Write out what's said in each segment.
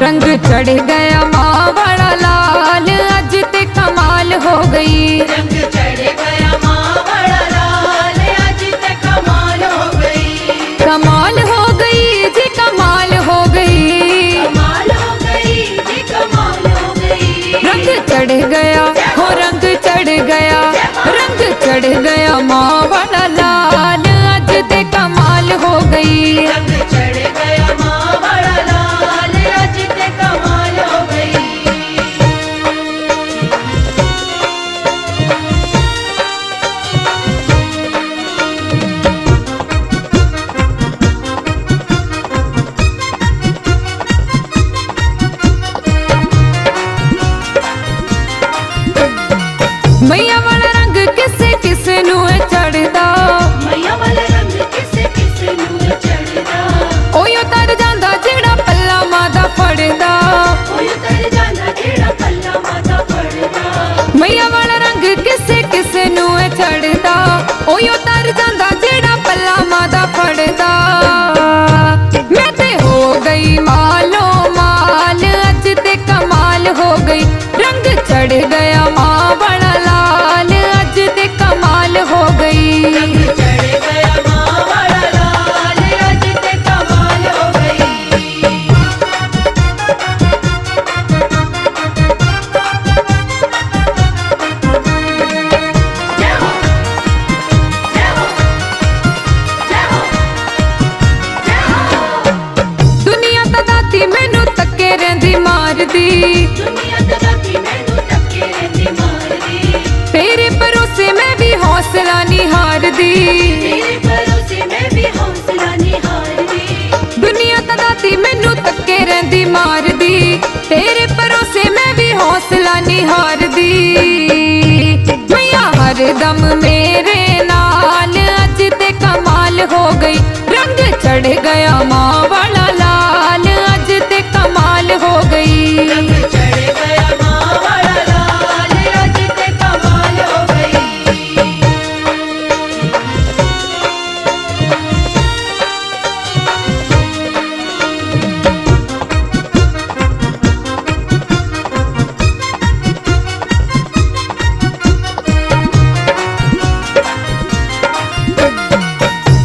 रंग चढ़ गया माँ बड़ा लाल, आज ते कमाल हो गई। रंग चढ़ गया माँ बड़ा लाल, आज ते कमाल हो गई। कमाल हो गई जी, कमाल हो गई। कमाल हो गई जी, कमाल हो गई। रंग चढ़ गया हो, रंग चढ़ गया, रंग चढ़ गया माँ बड़ा लाल, आज ते कमाल हो गई। रंग चढ़ गया माँ बड़ा लाल, आज ते कमाल हो गई। मैया वाला रंग किसे किसे नू चढ़दा, मैया वाला रंग किसे किसे नूं चढ़दा। ओयो तर जांदा जेड़ा पल्ला मादा फड़दा। कोई उतर जांदा जेड़ा पल्ला माता फड़दा। मैया वाला रंग किसे किसे नू चढ़दा, ओयो तर जांदा जेड़ा पल्ला मादा फड़दा। मैं ते हो गई मालो माल, आज ते कमाल हो गई। रंग चढ़ गया माँ बड़ा लाल, आज ते कमाल हो गई। रंग चढ़ गया माँ बड़ा लाल, आज ते कमाल हो गई। जय हो, जय हो, जय हो, जय हो। दुनिया ता दाती मैनू तक्के रहिंदी मारदी, दुनिया ते जाती मैनू तक्के रहिंदी मारदी। तेरे भरोसे मैं भी हौसला नहीं हारदी। तेरे भरोसे मैं भी हौसला नहीं हारदी। दुनिया ता दाती मैनू तक्के रहिंदी मारदी, तेरे भरोसे मैं भी हौसला नहीं हारदी। मैया हर दम मेरे नाल, आज ते कमाल हो गई। रंग चढ़ गया माँ बड़ा लाल, आज ते कमाल हो गई। रंग चढ़ गया माँ बड़ा लाल, आज ते कमाल हो गई।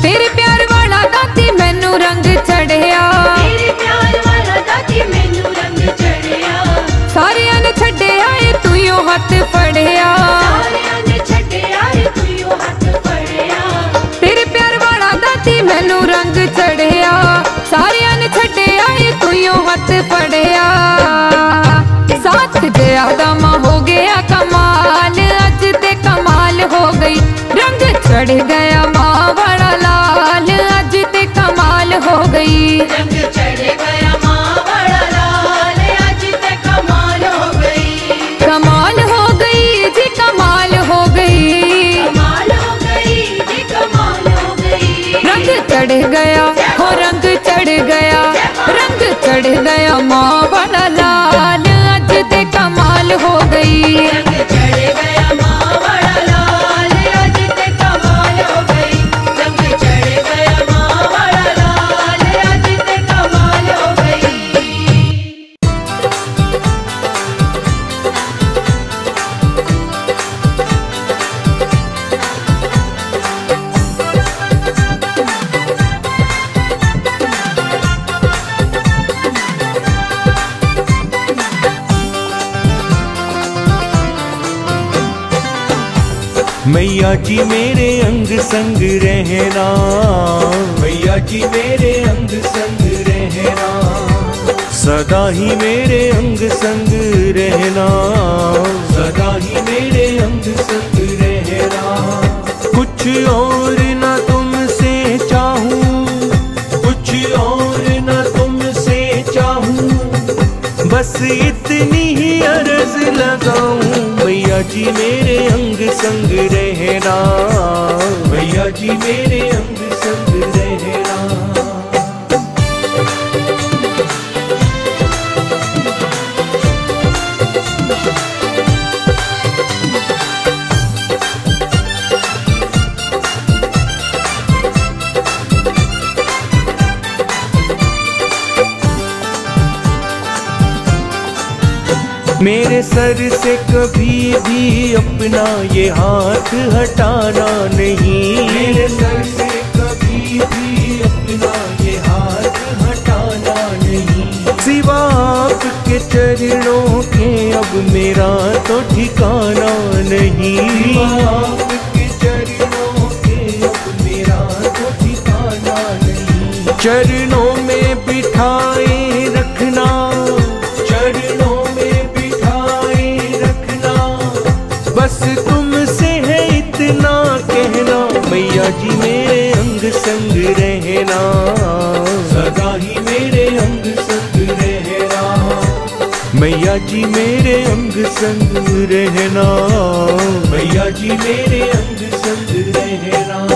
तेरे प्यार वाला दाती मैनू रंग चढ़िया, तेरे प्यार वाला दाती मैनू रंग चढ़िया। सारियां ने छड्डे आए तू यो हथ फड़िया। सारियां ने छड्डे आए तू यो हथ फड़िया। तेरे प्यार वाला दाती मैनू रंग चढ़िया, सारियां ने छड्डे आए तू यो हथ फड़िया। साथ जया दमा हो गया कमाल, आज ते कमाल हो गई। रंग चढ़ गया माँ बड़ा लाल, आज ते कमाल हो गई। रंग चढ़ गया माँ बड़ा लाल, आज ते कमाल हो गई। कमाल हो गई जी, कमाल हो गई। कमाल हो गई जी, कमाल हो गई। रंग चढ़ गया हो, रंग चढ़ गया, रंग चढ़ गया माँ बड़ा लाल, आज ते कमाल हो गई। रंग चढ़ गया माँ बड़ा लाल, आज ते कमाल हो गई। रंग चढ़ गया माँ बड़ा लाल, आज ते कमाल हो गई। मैया जी मेरे अंग संग रहना, मैया जी मेरे अंग संग रहना, सदा ही मेरे अंग संग रहना, सदा ही मेरे अंग संग रहना। कुछ और न तुमसे चाहूं, कुछ और न तुमसे चाहूं, बस इतनी ही अर्ज लगाऊं। मैया जी मेरे अंग संग रहना, मैया जी मेरे अंग संग रहना। मेरे सर से कभी भी अपना ये हाथ हटाना नहीं, मेरे सर से कभी भी अपना ये हाथ हटाना नहीं। सिवा आपके चरणों के अब मेरा तो ठिकाना नहीं, सिवा आपके चरणों के अब मेरा तो ठिकाना नहीं। चरणों में बिठाए रखना, चरणों में बिठाए रखना, बस तुमसे है इतना कहना। मैया जी मेरे अंग संग रहना, सदा ही मेरे अंग संग रहना। मैया जी मेरे अंग संग रहना, मैया जी मेरे अंग संग रहना।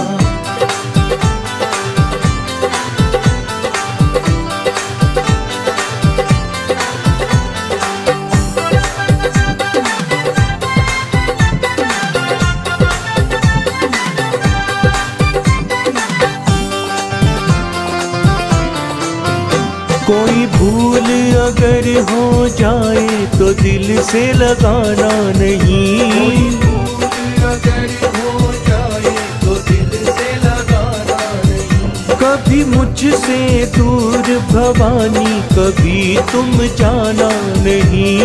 कोई भूल अगर हो जाए तो दिल से लगाना नहीं, कोई भूल अगर हो जाए तो दिल से लगाना नहीं। कभी मुझसे दूर भवानी कभी तुम जाना नहीं,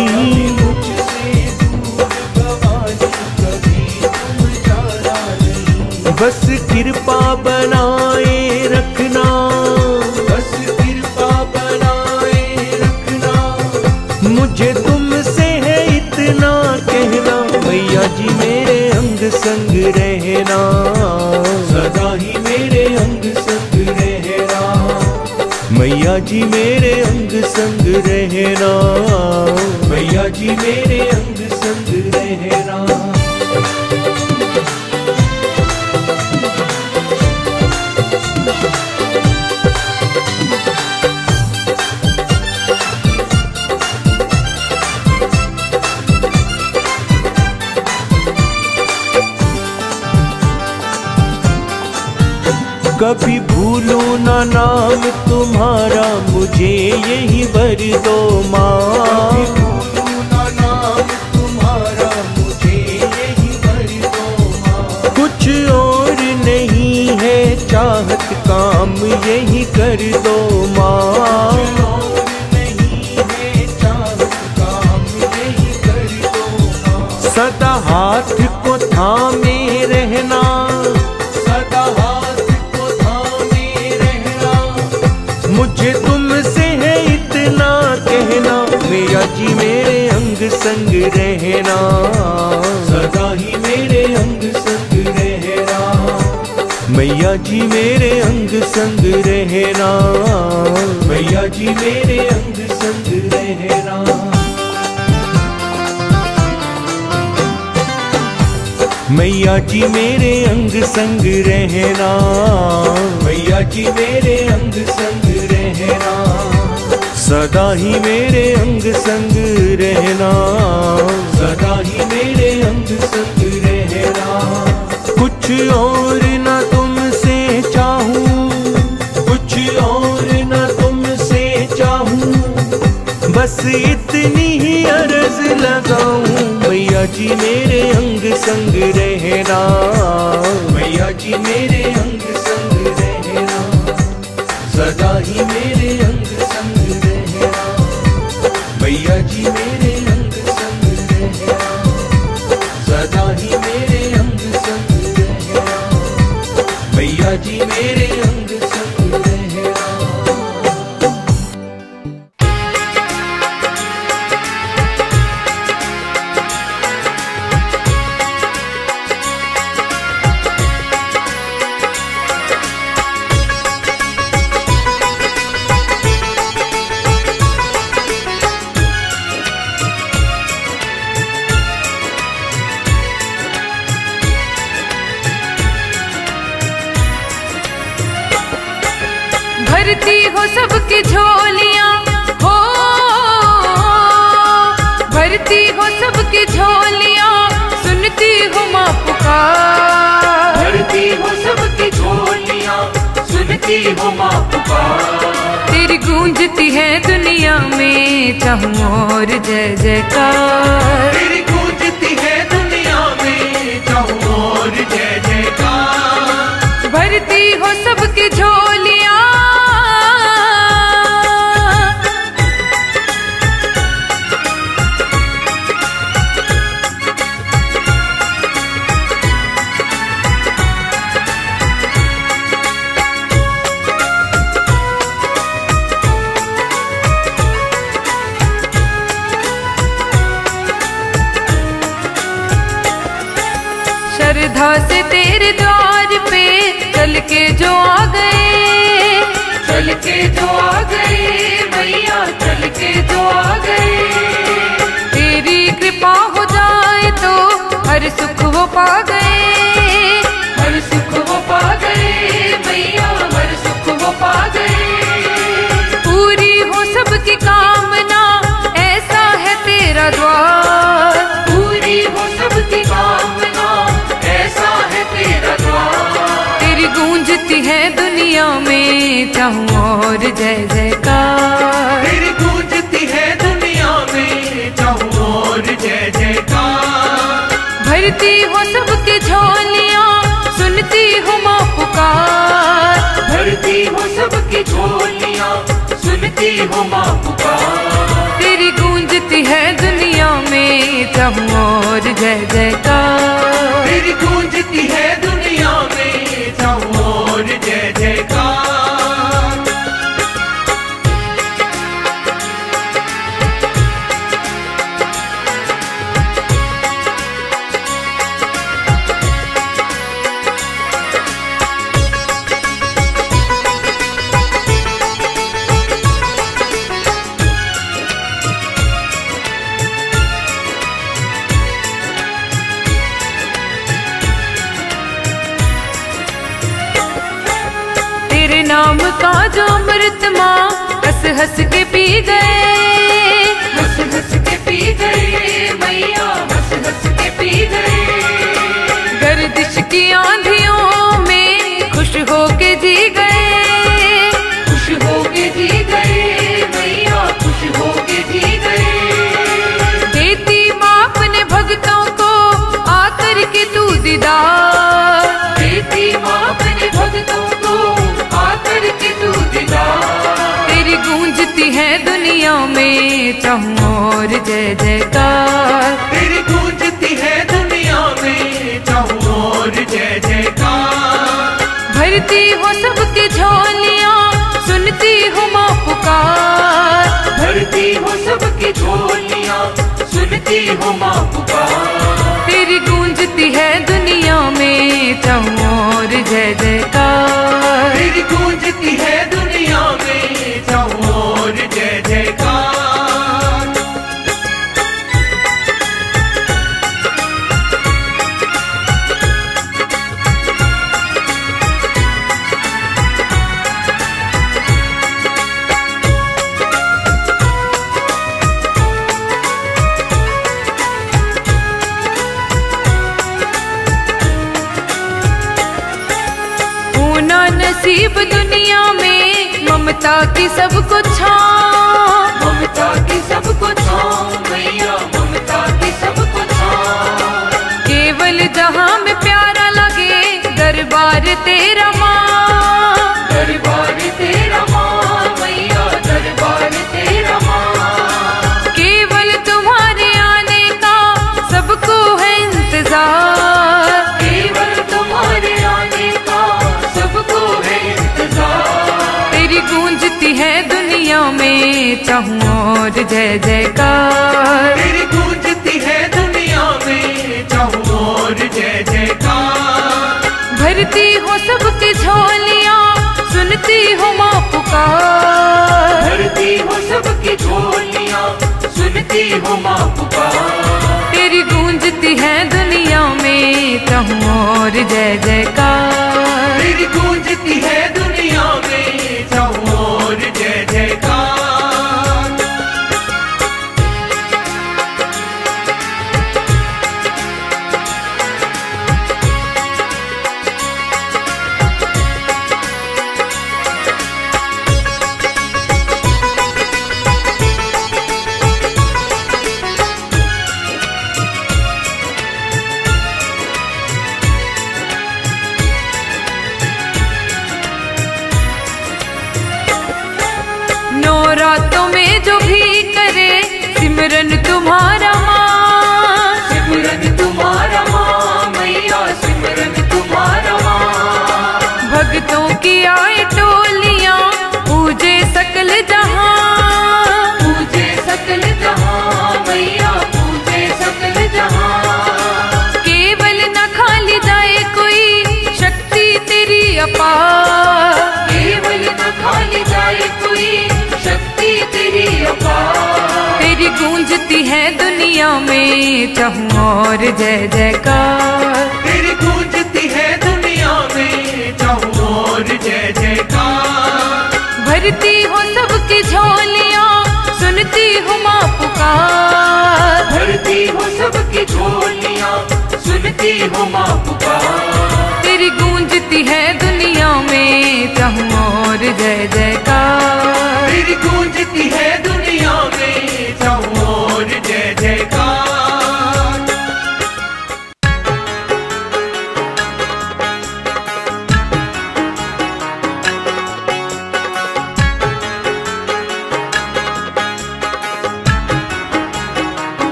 मुझसे दूर भवानी कभी तुम जाना नहीं। बस कृपा बनाए रखना, बस कृपा बनाए रखना, मुझे तुमसे है इतना कहना। मैया जी मेरे अंग संग रहना, सदा ही मेरे अंग संग रहना। मैया जी मेरे अंग संग रहना, मैया जी मेरे अंग संग रहना। कभी भूलो ना नाम तुम्हारा, मुझे यही वर दो माँ। कभी भूलो ना नाम तुम्हारा, मुझे यही वर दो माँ। कुछ और नहीं है चाहत, काम यही कर दो माँ। कुछ और नहीं है चाहत, काम यही कर दो माँ। सदा हाथ को थामे रहना, सदा मुझे तुमसे है इतना कहना। मैया जी मेरे अंग संग रहना, सदा ही मेरे अंग संग रहना। मैया जी मेरे अंग संग रहना, मैया जी मेरे अंग संग रहना। मैया जी मेरे अंग संग रहना, मैया जी मेरे अंग संग रहना। सदा ही मेरे अंग संग रहना, सदा ही मेरे अंग संग रहना। कुछ और न तुमसे चाहूं, कुछ और न तुमसे चाहूं, बस इतनी ही अर्ज लगाऊं। मैया जी मेरे अंग संग रहना, मैया जी मेरे अंग संग रहना। सदा ही मेरे अंग संग रहना, मैया जी मेरे अंग संग रहना। सदा ही मेरे अंग संग रहना, मैया जी मेरे अंग संग रहना। भरती हो सबकी झोलियां हो, भरती हो सबकी झोलियां, सुनती हो माँ पुकार। भरती हो सबकी झोलियां, सुनती हो माँ पुकार। तेरी गूंजती है दुनिया में चाहूं और जय जयकार। तेरी गूंजती है दुनिया में चाहूं और जय जयकार। भरती हो सबकी झोलियां श्रद्धा से तेरे द्वार पे चल के जो आ गए, चल के जो आ गए मैया, चल के जो आ गए। तेरी कृपा हो जाए तो हर सुख वो पा गए, हर सुख वो पा गए मैया, हर सुख वो पा गए। पूरी हो सबकी कामना ऐसा है तेरा द्वार, पूरी हो सबकी कामना ऐसा है तेरा द्वार। तेरी गूंजती है दुनिया में चाहूं और जय जयकार। तेरी गूंजती है दुनिया में चाहूं और जय जयकार। भरती हो सबकी झोलियां सुनती हो माँ पुकार, भरती हो सबकी झोलियां सुनती हो माँ पुकार। तेरी गूंजती है दुनिया में चाहूं और जय जयकार। तेरी गूंजती है दुनिया में चाहूं और जय जयकार। तेरे नाम का जो अमृत माँ हंस हंस के पी गए, हंस हंस के पी गए मैया, हंस हंस के पी गए। गर्दिश की आंधियों में खुश होके जी गए, खुश होके जी गए मैया, खुश होके जी गए। देती माँ अपने भक्तों को आकर के तू दीदार, देती माँ अपने भक्तों को आकर के तू दीदार। तेरी गूंजती है दुनिया में चाहूं और जय जयकार। तेरी गूंजती है दुनिया में चाहूं और जय जयकार। भरती हो सबकी झोलियां सुनती हो माँ पुकार, भरती हो सबकी झोलियां सुनती हो माँ पुकार। तेरी गूंजती है दुनिया में चाहूं और जय जयकार। तेरी गूंजती है दुनिया में चाहूं और जय जयकार। नसीब दुनिया में ममता की सबको छाँव, ममता की सबको छाँव मैया, ममता की सबको छाँव। केवल जहाँ में प्यारा लगे दरबार तेरा माँ, दरबार तेरा माँ मैया, दरबार तेरा माँ। केवल तुम्हारे आने का सबको है इंतजार, केवल तुम्हारे आने का सबको है इंतजार। तेरी गूंजती है दुनिया में चाहूं और जय जयकार। तेरी गूंजती है दुनिया में चाहूं और जय जयकार। भरती हो सबकी झोलियां सुनती हो माँ पुकार, भरती हो सबकी झोलियां सुनती हो माँ पुकार। तेरी गूंजती है दुनिया में चाहूं और जय जयकार। तेरी गूंजती है दुनिया में चाहूं और जय जयकार। में चाहूं और जय जयकार। तेरी गूंजती है दुनिया में चाहूं और जय जयकार। भरती हो सबकी झोलियां सुनती हूँ माँ पुकार। भरती हो सबकी झोलियां सुनती हो माँ पुकार। तेरी गूंजती है दुनिया में चाहूं और जय जयकार। तेरी गूंजती है दुनिया में चाहूं और जय जयकार।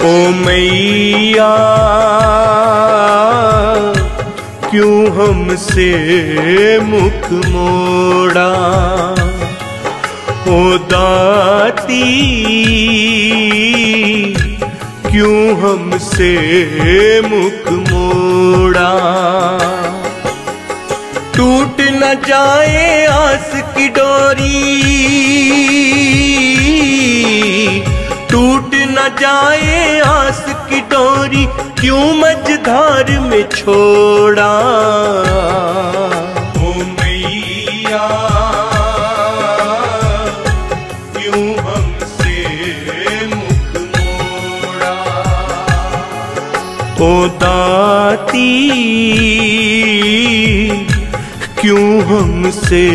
ओ मैया क्यों हमसे मुख मोड़ा। ओ दाती क्यों हमसे मुख मोड़ा। टूट न जाए आस की डोरी। टूट न जाए आस की डोरी क्यों मझधार में छोड़ा। ओ मैया क्यों हमसे मुख मोड़ा। ओ दाती क्यों हमसे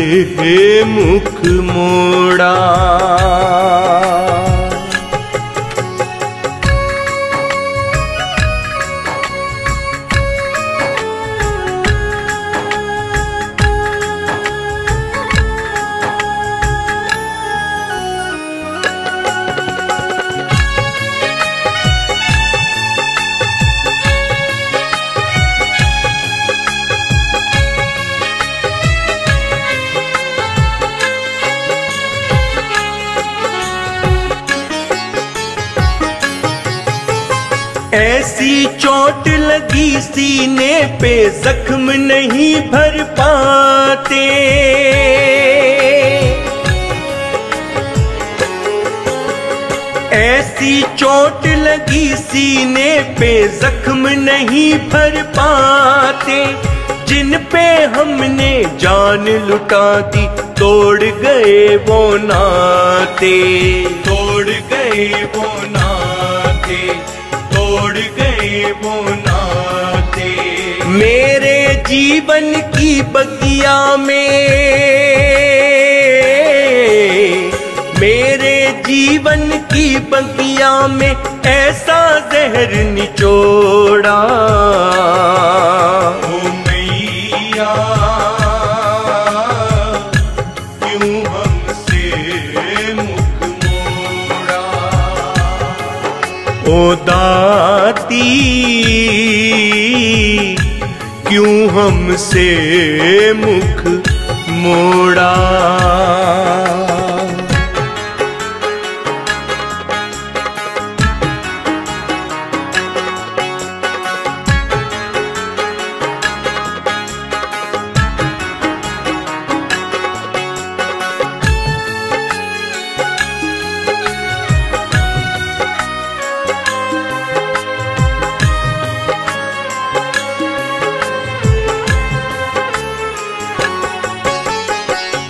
मुख मोड़ा। ऐसी चोट लगी सीने पे जख्म नहीं भर पाते। ऐसी चोट लगी सीने पे जख्म नहीं भर पाते। जिन पे हमने जान लुटा दी तोड़ गए वो नाते। तोड़ गए वो नाते। तोड़ गए वो नाते। मेरे जीवन की बगिया में। मेरे जीवन की बगिया में ऐसा जहर निचोड़ा। ओ मैया क्यों हमसे मुख मोड़ा। ओ दाती क्यों हमसे मुख मोड़ा।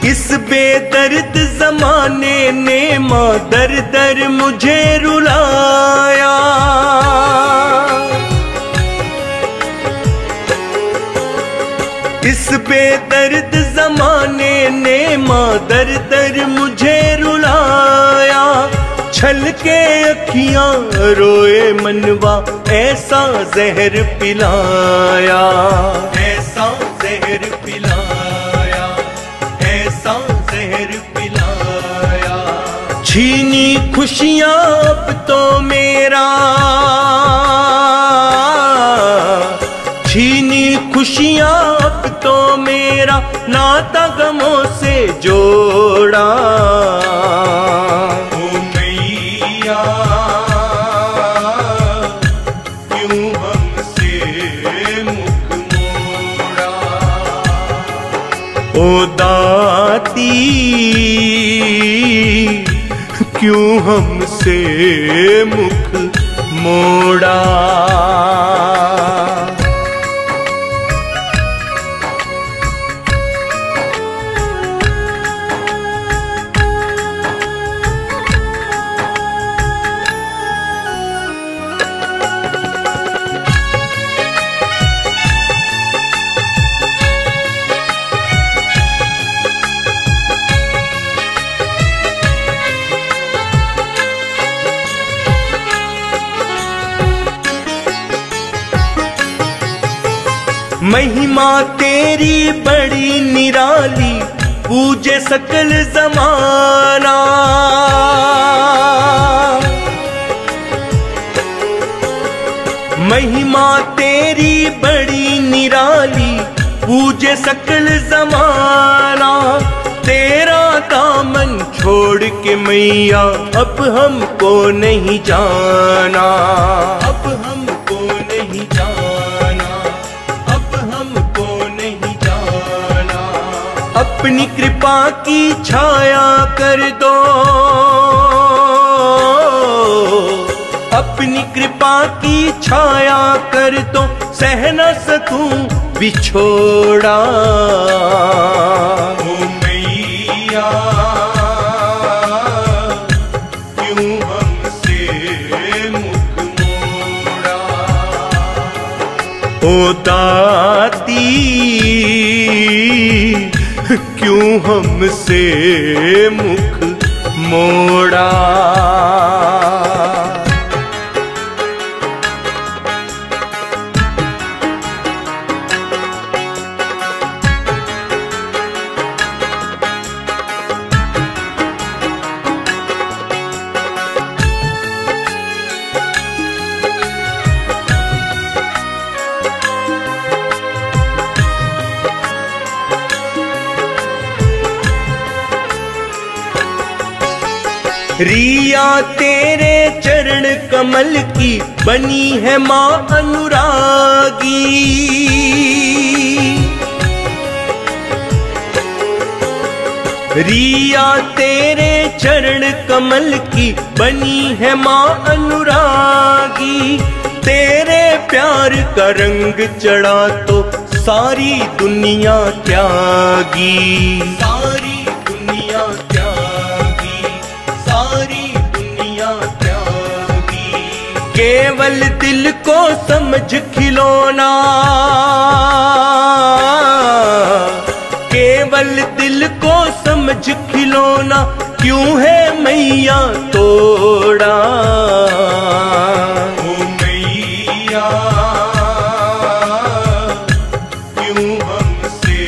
इस बेदर्द जमाने ने माँ दर दर मुझे रुलाया। इस बेदर्द जमाने ने माँ दर दर मुझे रुलाया। छल के अखियां रोए मनवा ऐसा जहर पिलाया। ऐसा जहर पिलाया। ऐसा जहर पिलाया। छीनी खुशियां अब तो मेरा। छीनी खुशियां अब तो मेरा नाता गमों से जोड़ा। ओ मैया ओ दाती क्यों हमसे मुख मोड़ा। महिमा तेरी बड़ी निराली, पूजे सकल जमाना। महिमा तेरी बड़ी निराली, पूजे सकल जमाना। तेरा दामन छोड़ के मैया अब हमको नहीं जाना, अब हमको नहीं जाना, अब हमको नहीं जाना। अपनी कृपा की छाया कर दो, अपनी कृपा की छाया कर दो, सह न सकूं बिछोड़ा। ओ मैया क्यों हमसे मुख मोड़ा। ओ दाती क्यों हमसे मुख मोड़ा। रिया तेरे चरण कमल की बनी है माँ अनुरागी। रिया तेरे चरण कमल की बनी है माँ अनुरागी। तेरे प्यार का रंग चढ़ा तो सारी दुनिया त्यागी, सारी दुनिया त्यागी, सारी दुनिया त्यागी। केवल दिल को समझ खिलौना, केवल दिल को समझ खिलौना, क्यों है मैया तोड़ा। ओ मैया क्यों हमसे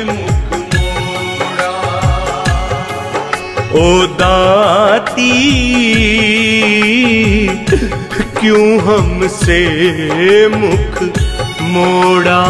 मुख मोड़ा। ओ दाती क्यों हमसे मुख मोड़ा।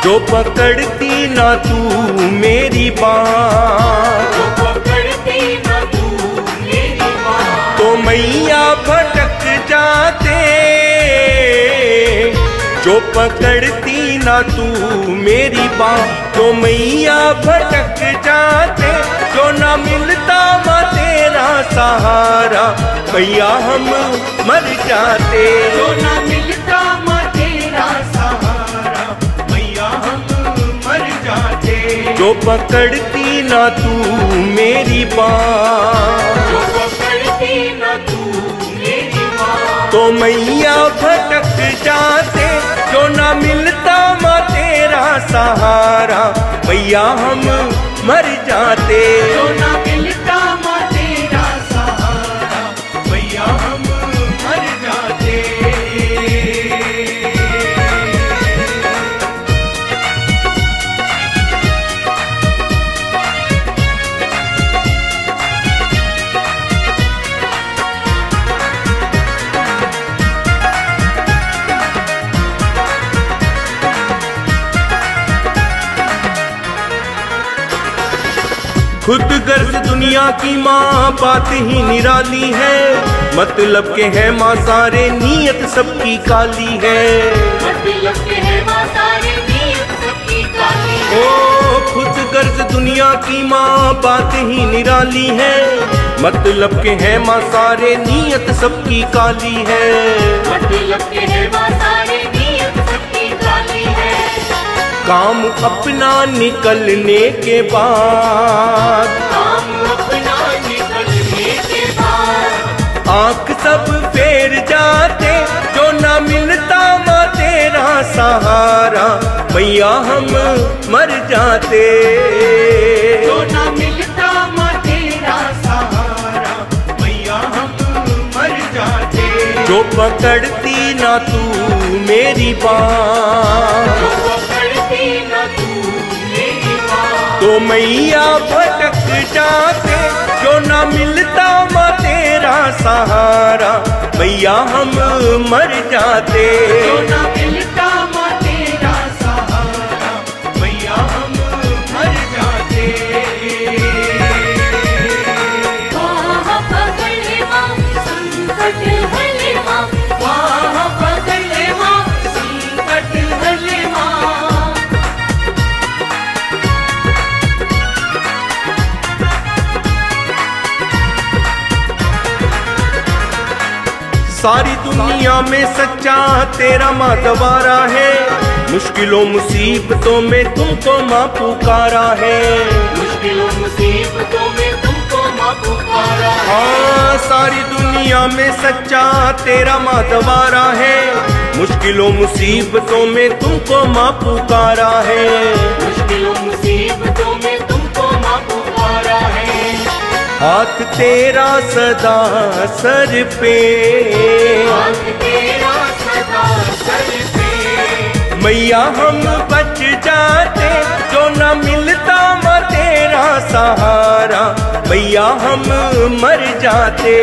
जो पकड़ती ना तू मेरी बात, जो पकड़ती ना तू मेरी बात, तो मैया भटक जाते। जो पकड़ती ना तू मेरी बात, तो मैया भटक जाते। जो ना मिलता माँ तेरा सहारा, मैया हम मर जाते। जो ना मिलता माँ तेरा सहारा, मैया हम मर जाते। जो पकड़ती ना तू मेरी बात, जो पकड़ती ना तू मेरी बात, तो मैया भटक जाते। जो ना मिलता माँ तेरा सहारा, मैया हम मर जाते। जो ना मिलता माँ तेरा सहारा, मैया हम मर जाते। खुद गर्ज दुनिया की माँ बात ही निराली है, मतलब के है माँ सारे नीयत सबकी काली है। मतलब के है माँ सारे नीयत सबकी काली है। ओ खुद गर्ज दुनिया की माँ बात ही निराली है, मतलब के है माँ सारे नीयत सबकी काली है। मतलब के है माँ सारे नीयत सबकी काली है। काम अपना निकलने के बाद, काम अपना निकलने के बाद, आँख सब फेर जाते जो ना मिलता माँ तेरा सहारा, मैया हम मर जाते। जो ना मिलता माँ तेरा सहारा, मैया हम मर जाते। जो पकड़ती ना तू मेरी बात, जो पकड़ती ना तू मेरी बात, तो मैया भटक जाते जो ना मिलता माँ तेरा सहारा, मैया हम मर जाते। जो ना मिलता माँ तेरा सहारा, मैया हम मर जाते। वहाँ पकड़ ले माँ संकट हले माँ, वहाँ पकड़ ले माँ संकट हले माँ। सारी दुनिया में सच्चा तेरा माँ द्वारा है, मुश्किलों मुसीबतों में तुमको माँ पुकारा है। मुश्किलों मुसीबतों में तुमको माँ पुकारा है। हाँ सारी दुनिया में सच्चा तेरा माँ द्वारा है, मुश्किलों मुसीबतों में तुमको माँ पुकारा है। मुश्किलों मुसीबतों में तुमको माँ पुकारा है। हाथ तेरा सदा सर पे, हाथ तेरा सदा सर पे, मैया हम बच जाते जो न मिलता माँ तेरा सहारा, मैया हम मर जाते।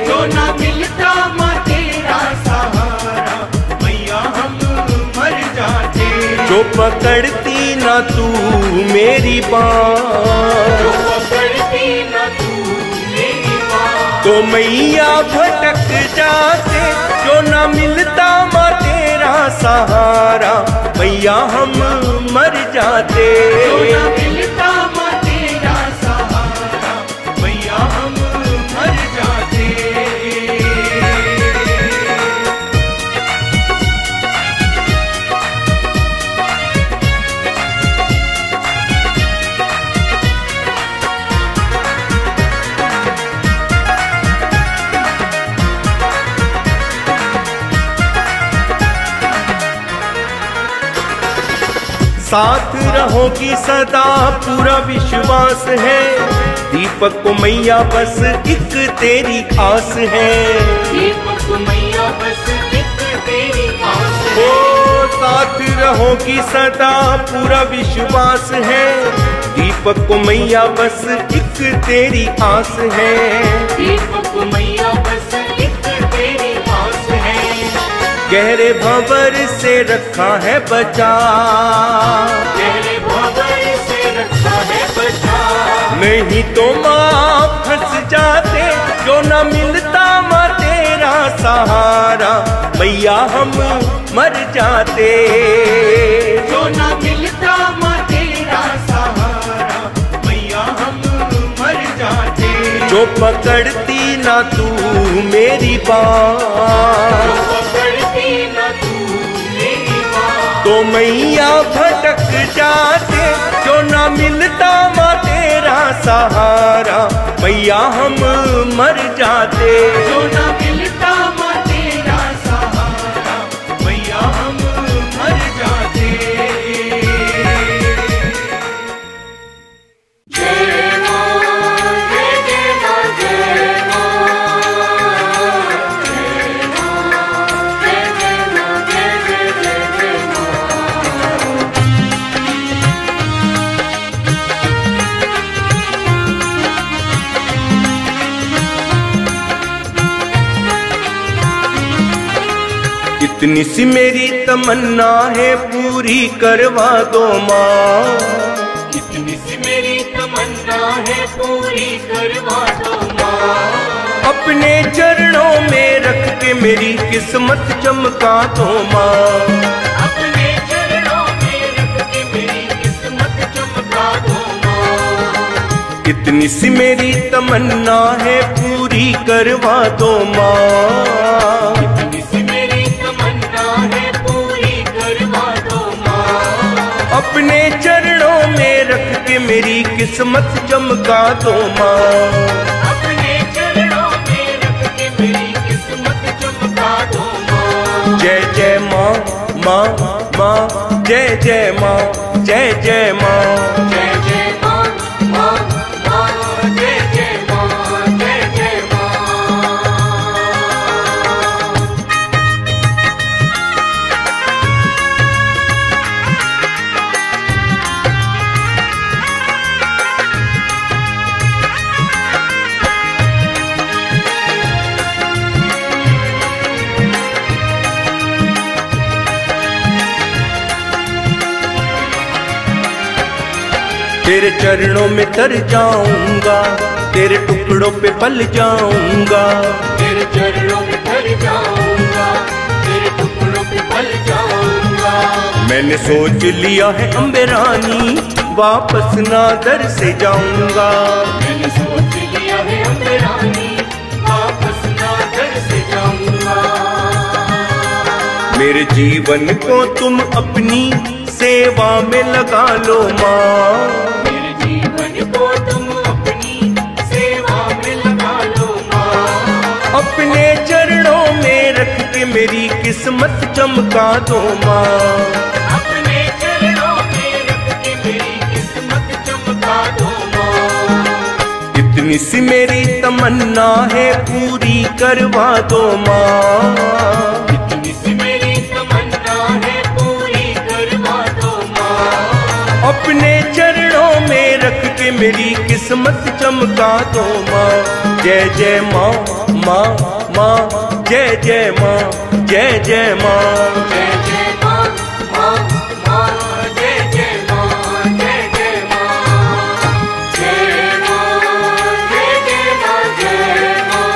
जो ना मिलता माँ तेरा सहारा, मैया हम मर जाते। जो पकड़ती ना तू मेरी बात, जो पकड़ती ना तू मेरी बात, तो मैया भटक जाते जो न मिलता माँ तेरा सहारा, मैया हम मर जाते। जो ना मिलता माँ तेरा सहारा, मैया हम मर जाते। साथ रहोगी सदा पूरा विश्वास है, दीपक को मैया बस एक तेरी आस है। दीपक मैया बस एक तेरी आस ओ है। साथ रहोगी सदा पूरा विश्वास है, दीपक को मैया बस एक तेरी आस है। दीपक मैया बस एक तेरी आस है। गहरे भंवर से रखा है बचा, गहरे भंवर से रखा है बचा, नहीं तो माँ फंस जाते जो न मिलता माँ तेरा सहारा, मैया हम मर जाते। जो ना मिलता माँ तेरा सहारा, मैया हम मर जाते। जो पकड़ती ना तू मेरी बात, जो पकड़ती ना तू मेरी बात, तो मैया भटक जाते जो न मिलता माँ तेरा सहारा, मैया हम मर जाते। जो ना मिलता माँ तेरा सहारा, मैया हम मर जाते। जय माँ जय जय माँ जय माँ, जय माँ जय जय माँ जय जय जय जय माँ। इतनी सी मेरी तमन्ना है पूरी करवा दो माँ, इतनी सी मेरी तमन्ना है पूरी करवा दो माँ। अपने चरणों में रख के मेरी किस्मत चमका दो माँ। अपने चरणों में रख के मेरी किस्मत चमका दो माँ। इतनी सी मेरी तमन्ना है पूरी करवा दो माँ। इतनी सी मेरी तमन्ना है पूरी करवा दो माँ। अपने चरणों में रख के मेरी किस्मत चमका दो माँ। अपने चरणों में रख के मेरी किस्मत चमका दो माँ। जय जय माँ माँ माँ, जय जय माँ, जय जय माँ। जय जय माँ माँ माँ, जय जय माँ, जय जय माँ। तेरे चरणों में तर जाऊंगा, तेरे टुकड़ों पे पल जाऊंगा। तेरे चरणों में ढल जाऊंगा, तेरे टुकड़ों पे पल जाऊंगा। मैंने सोच लिया है अम्बे रानी, वापस ना दर से जाऊंगा। मैंने सोच लिया है अम्बे रानी, वापस ना घर से जाऊंगा। मेरे जीवन को तुम अपनी सेवा में लगा लो माँ। मेरे जीवन को तुम अपनी सेवा में लगा लो माँ। अपने चरणों में रख के मेरी किस्मत चमका दो माँ। अपने चरणों में रख के मेरी किस्मत चमका दो माँ। इतनी सी मेरी तमन्ना है पूरी करवा दो माँ। इतनी सी मेरी तमन्ना है पूरी करवा दो माँ। अपने चरणों में रख के मेरी किस्मत चमका दो माँ। जय जय माँ माँ माँ, जय जय माँ, जय जय माँ। जय जय माँ माँ माँ, जय जय माँ, जय जय माँ। जय माँ, जय जय माँ, जय माँ।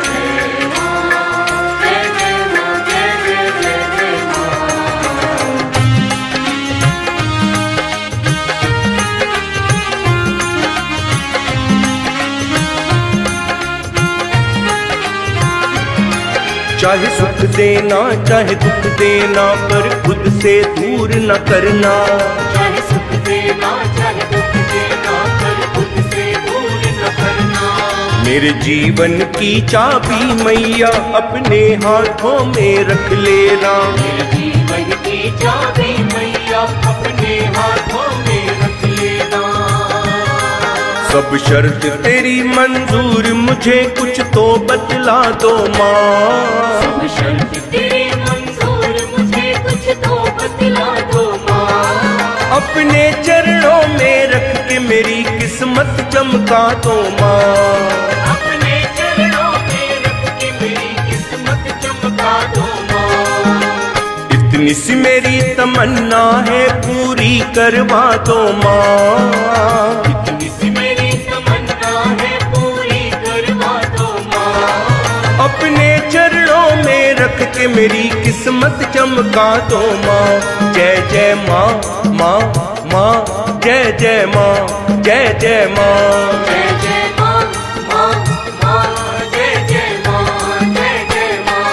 जय माँ, जय जय माँ, जय जय जय जय माँ। चाहे सुख देना चाहे दुख देना, पर खुद से दूर न करना। चाहे सुख देना चाहे दुख देना, पर खुद से दूर न करना। मेरे जीवन की चाबी मैया अपने हाथों में रख लेना। मेरे जीवन की चाबी मैया अपने हाथों में रख लेना। सब शर्त तेरी मंजूर, मुझे कुछ तो बतला दो माँ। सब शर्त तेरी मंजूर, मुझे कुछ तो बतला दो माँ। अपने चरणों में रख के मेरी किस्मत चमका दो माँ। अपने चरणों में रख के मेरी किस्मत चमका दो माँ। इतनी सी मेरी तमन्ना है पूरी करवा दो माँ। इतनी सी मेरी तमन्ना है पूरी करवा दो माँ। अपने चरणों में रख के मेरी किस्मत चमका दो माँ। जय जय माँ माँ माँ, जय जय माँ, जय जय माँ। जय जय माँ माँ माँ, जय जय माँ, जय जय माँ।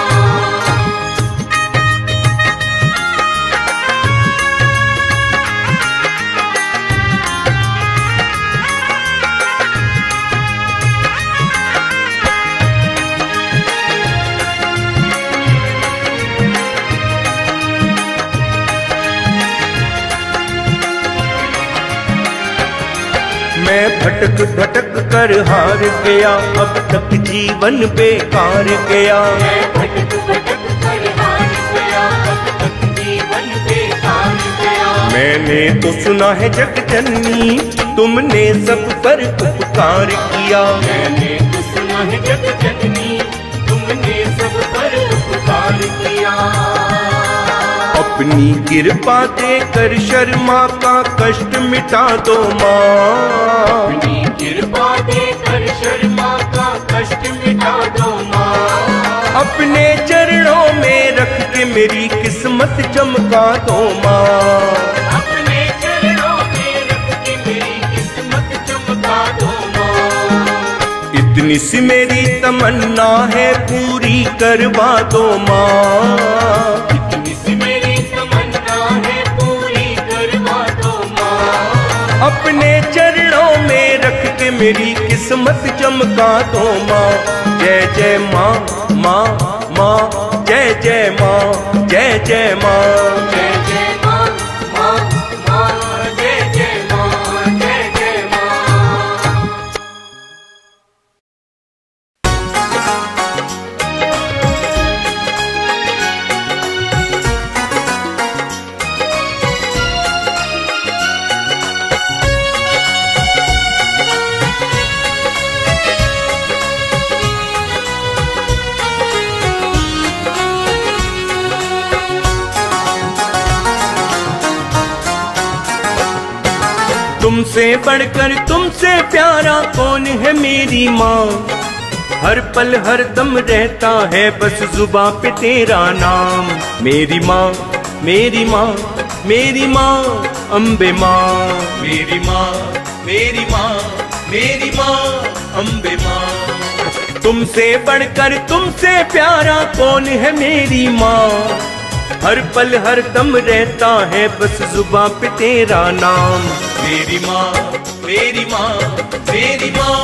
मैं भटक भटक कर हार गया, अब तक जीवन बेकार गया। मैं भटक भटक कर हार गया, अब तक जीवन बेकार गया। मैंने तो सुना है जग जननी, तुमने सब पर उपकार किया। मैंने तो सुना है जग जननी, तुमने सब पर उपकार किया। अपनी कृपा दे कर शर्मा का कष्ट मिटा दो माँ। अपनी कृपा दे कर शर्मा का कष्ट मिटा दो माँ। अपने चरणों में रख के मेरी किस्मत चमका दो माँ। अपने चरणों में रख के मेरी किस्मत चमका दो माँ। इतनी सी मेरी तमन्ना है पूरी करवा दो माँ। इतनी सी मेरी तमन्ना है पूरी करवा दो माँ। अपने चरणों में रख के मेरी किस्मत चमका दो माँ। जय जय माँ माँ माँ, जय जय माँ, जय जय माँ, जय जय माँ माँ माँ, जय जय माँ, जय जय माँ। तुमसे बढ़कर तुमसे प्यारा कौन है मेरी माँ। हर पल हर दम रहता है बस जुबां पे तेरा नाम। मेरी माँ मेरी माँ मेरी माँ अम्बे माँ। मेरी माँ मेरी माँ मेरी माँ अम्बे माँ। तुमसे बढ़कर तुमसे प्यारा कौन है मेरी माँ। हर पल हर दम रहता है बस जुबां पे तेरा नाम। मेरी माँ मेरी माँ मेरी माँ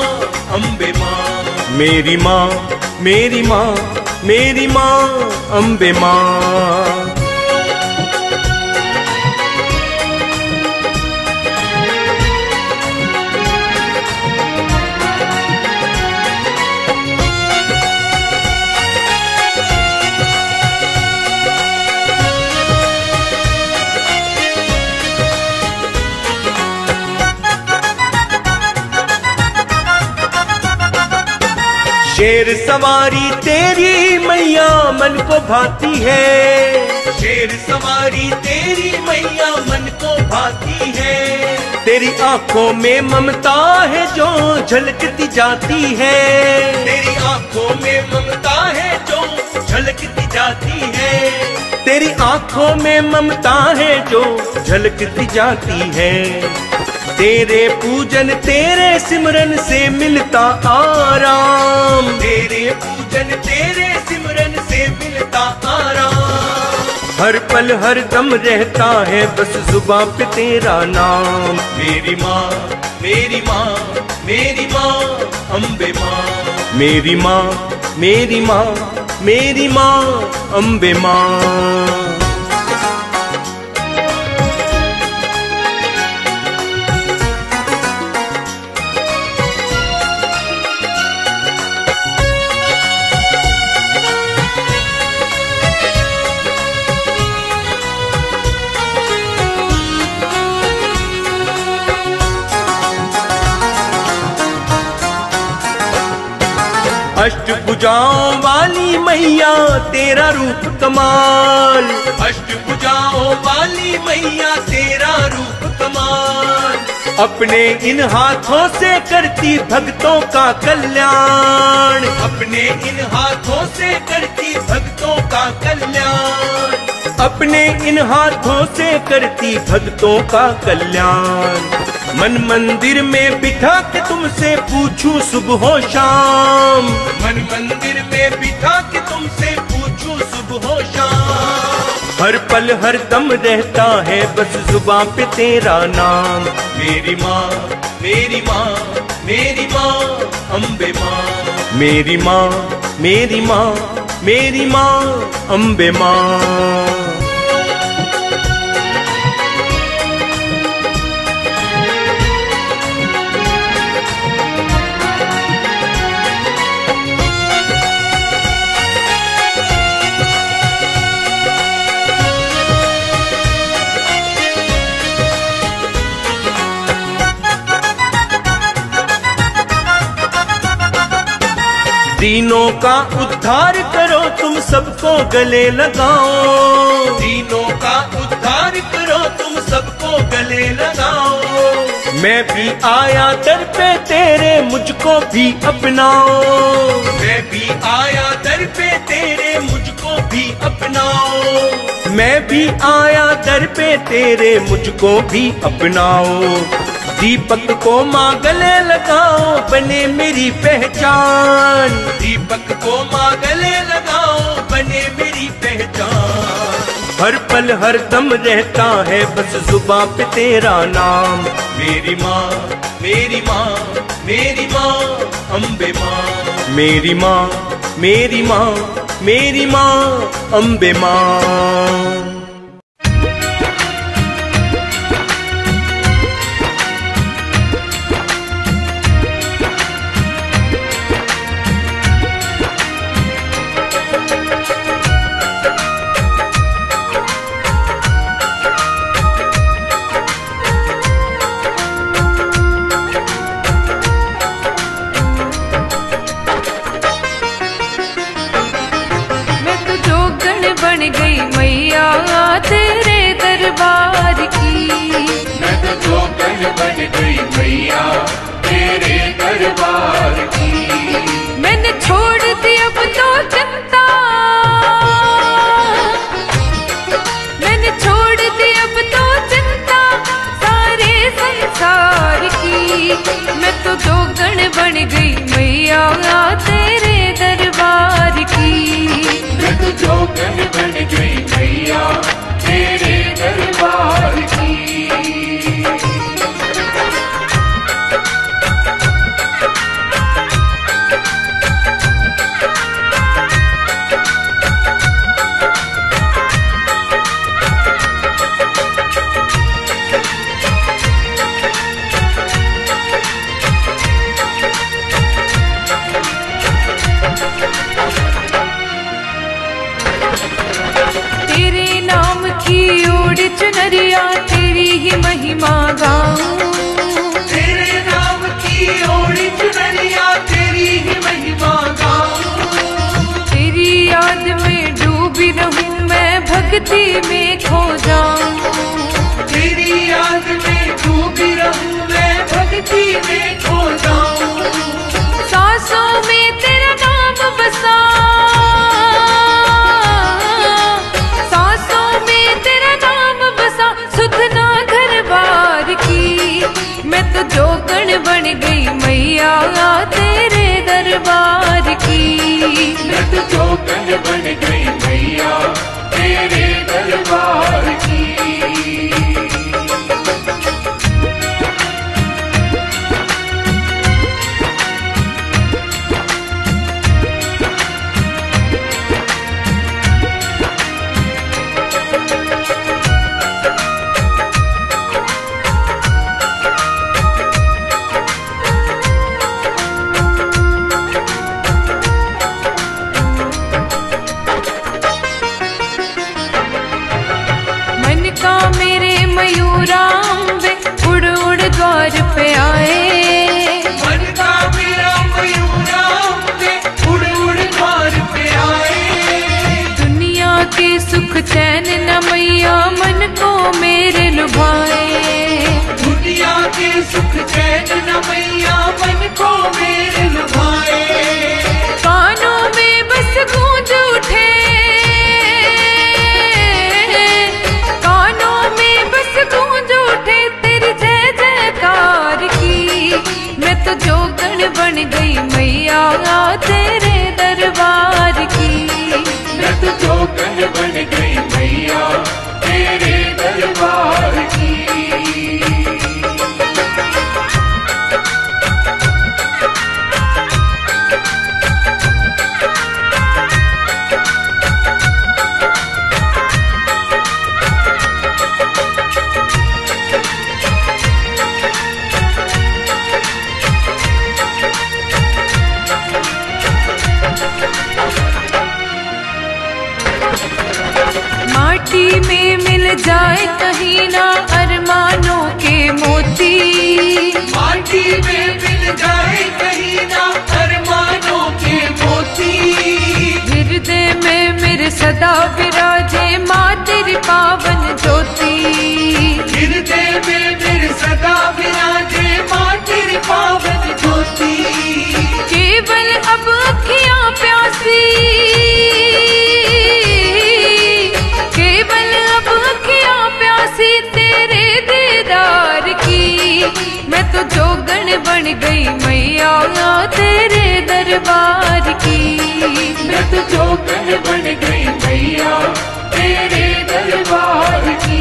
अम्बे माँ। मेरी माँ मेरी माँ मेरी माँ अम्बे माँ। शेर सवारी तेरी मैया मन को भाती है। शेर सवारी तेरी मैया मन को भाती है। तेरी आंखों में ममता है जो झलकती जाती है। तेरी आंखों में ममता है जो झलकती जाती है। तेरी आंखों में ममता है जो झलकती जाती है। तेरे पूजन तेरे सिमरन से मिलता आराम। तेरे पूजन तेरे सिमरन से मिलता आराम। हर पल हर दम रहता है बस जुबां पे तेरा नाम। मेरी माँ मेरी माँ मेरी माँ अम्बे माँ। मेरी माँ मेरी माँ मेरी माँ अम्बे माँ। अष्टभुजाओं वाली मैया तेरा रूप कमाल। अष्टभुजाओं वाली मैया तेरा रूप कमाल। अपने इन हाथों से करती भक्तों का कल्याण। अपने इन हाथों से करती भक्तों का कल्याण। अपने इन हाथों से करती भक्तों का कल्याण। मन मंदिर में बिठा के तुमसे पूछूं सुबह शाम। मन मंदिर में बिठा के तुमसे पूछूं सुबह शाम। हर पल हर दम रहता है बस जुबां पे तेरा नाम। मेरी माँ मेरी माँ मेरी माँ अम्बे माँ। मेरी माँ मेरी माँ मेरी माँ अम्बे माँ। दीनों का उद्धार करो, तुम सबको गले लगाओ। दीनों का उद्धार करो, तुम सबको गले लगाओ। मैं भी आया दर पे तेरे, मुझको भी अपनाओ। मैं भी आया दर पे तेरे, मुझको भी अपनाओ। मैं भी आया दर पे तेरे, मुझको भी अपनाओ। दीपक को माँ गले लगाओ, बने मेरी पहचान। दीपक को माँ गले लगाओ, बने मेरी पहचान। हर पल हर दम रहता है बस जुबां पे तेरा नाम। मेरी माँ, मेरी माँ, मेरी माँ अम्बे माँ। मेरी माँ, मेरी माँ, मेरी माँ अम्बे माँ। बन गई मैया तेरे दरबार की। मैं तो जोगन बन गई मैया तेरे दरबार की। मैंने छोड़ दी अब तो चिंता, मैंने छोड़ दी अब तो चिंता सारे संसार की। मैं तो जोगन बन गई मैया तेरे दरबार की। मैं तो जोगन बन गई मैया तेरे दरबार की। चुनरिया तेरी ही महिमा गाऊं। तेरे नाम की ओढ़ी चुनरिया तेरी ही महिमा गाऊं। तेरी याद में डूबी रहूं मैं, भक्ति में खो जाऊं। तेरी याद में डूबी रहूं मैं, भक्ति में खो जाऊं। सांसों में तेरा नाम बसा, सुधना घर बार की। मैं तो जोगन बन गई मैया तेरे दरबार की। मैं तो जोगन बन गई मैया तेरे दरबार की। उड़ उड़ द्वार पे आए। मन का मेरा मयूरा उड़ उड़ द्वार पे आए। दुनिया के सुख चैन न मैया मन को मेरे लुभाए। दुनिया के सुख चैन न मैया मन को मेरे लुभाए। कानों में बस गूंज उठे, कानों में बस गूंज उठे तेरी जय जयकार की। मैं तो जोगन बन गई मैया तेरे दरबार की। मैं तो जोगन बन गई मैया तेरे दरबार की। माटी में मिल जाए कहीं ना अरमानों के मोती। माटी में मिल जाए कहीं ना अरमानों के मोती। सदा विराजे माँ तेरी पावन ज्योति। हृदय में मेरे सदा विराजे माँ तेरी पावन ज्योति। केवल अब अखियाँ प्यासी, केवल अब अखियाँ प्यासी तेरे दीदार की। मैं तो जोगण बन गई मैया तेरे दरबार की। मैं तो जोगन बन गई मैया तेरे दरबार की।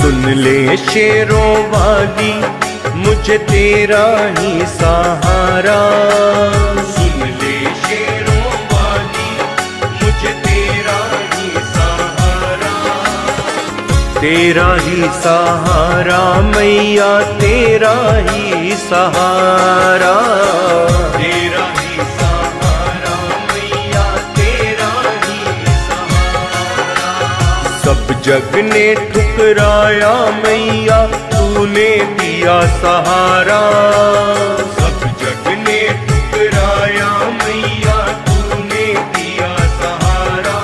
सुन ले शेरों वाली मुझे तेरा ही सहारा। सुन ले शेरों वाली मुझे तेरा ही सहारा। तेरा ही सहारा मैया तेरा ही सहारा। तेरा ही सहारा मैया तेरा ही सहारा। सब जग ने ठुकराया मैया तूने दिया सहारा। सब जग ने ठुकराया मैया तूने दिया सहारा।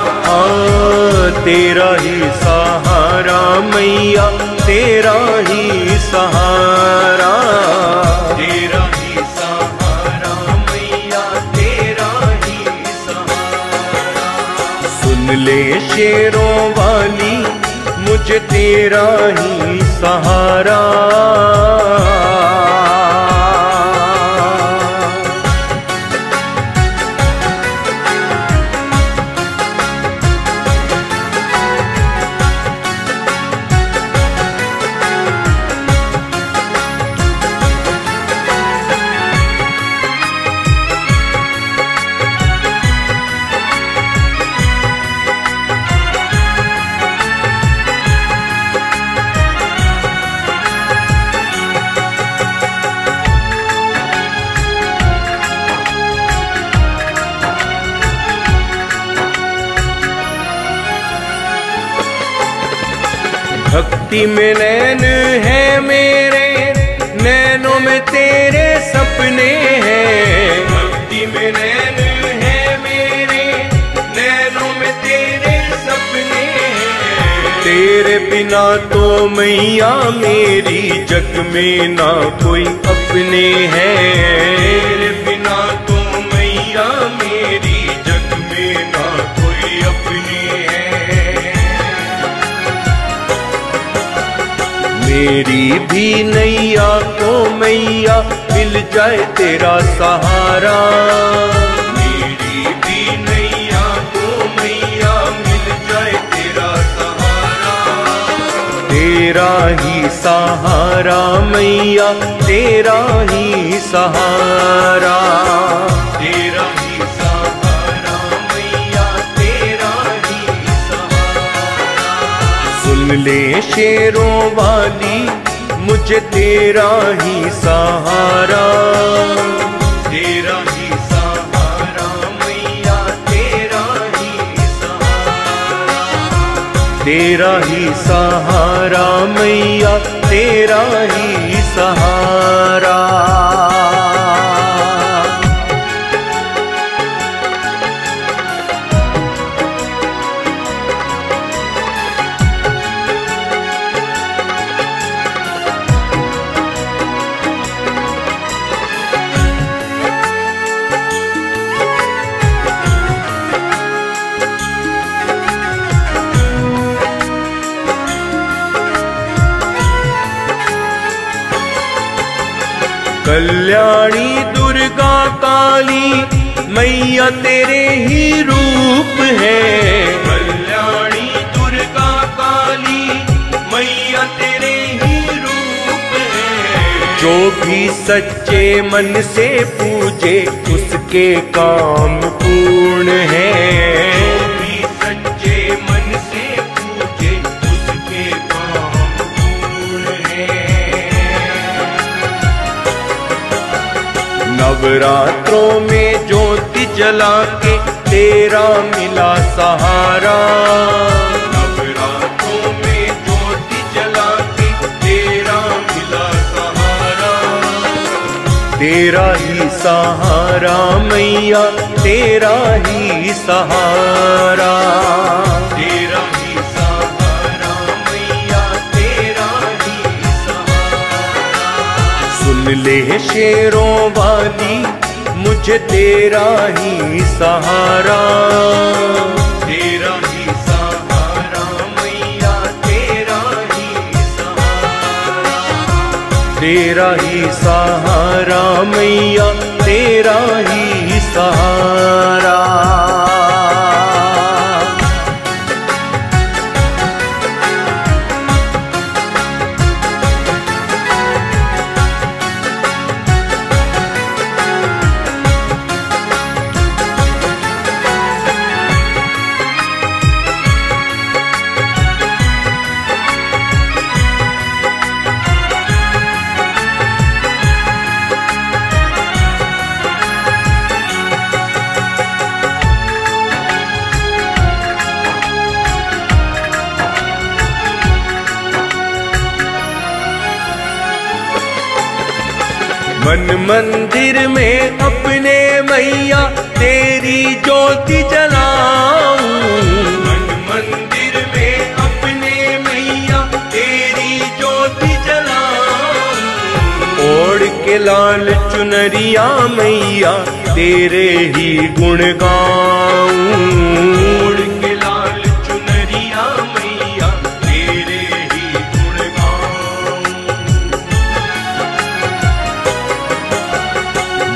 तेरा ही सहारा मैया तेरा ही सहारा। तेरा ही सहारा मैया तेरा ही सहारा। सुन ले शेरों वाली मुझे तेरा ही सहारा। भक्ति में नैन है मेरे, नैनों में तेरे सपने हैं। भक्ति में नैन है मेरे, नैनों में तेरे सपने हैं। तेरे बिना तो मैया मेरी जग में ना कोई अपने हैं। तेरे बिना तो मैया मेरी जग में ना कोई अपने हैं। मेरी भी नैया को मैया मिल जाए तेरा सहारा। मेरी भी नैया को मैया मिल जाए तेरा सहारा। तेरा ही सहारा मैया तेरा ही सहारा। तेरा ही सहारा मैया तेरा ही सहारा। सुन ले शेरों वाली मुझे तेरा ही सहारा। तेरा ही सहारा मैया तेरा ही सहारा। तेरा ही सहारा मैया तेरा ही सहारा। कल्याणी दुर्गा काली मैया तेरे ही रूप है। कल्याणी दुर्गा काली मैया तेरे ही रूप है। जो भी सच्चे मन से पूजे उसके काम पूर्ण है। जो भी सच्चे नवरात्रों में ज्योति जला के तेरा मिला सहारा। नवरात्रों में ज्योति जला के तेरा मिला सहारा। तेरा ही सहारा मैया, तेरा ही सहारा। तेरा ही सहारा मैया, तेरा ही सहारा। सुन ले शेरों वाली, मुझे तेरा ही सहारा। तेरा ही सहारा मैया, तेरा ही सहारा। तेरा ही सहारा मैया, तेरा ही सहारा। मन मंदिर में अपने मैया तेरी ज्योति जलाऊं। मन मंदिर में अपने मैया तेरी ज्योति जलाऊं। ओढ़ के लाल चुनरिया मैया तेरे ही गुण गाऊं। ओढ़ के लाल चुनरिया मैया तेरे ही गुण गाऊं।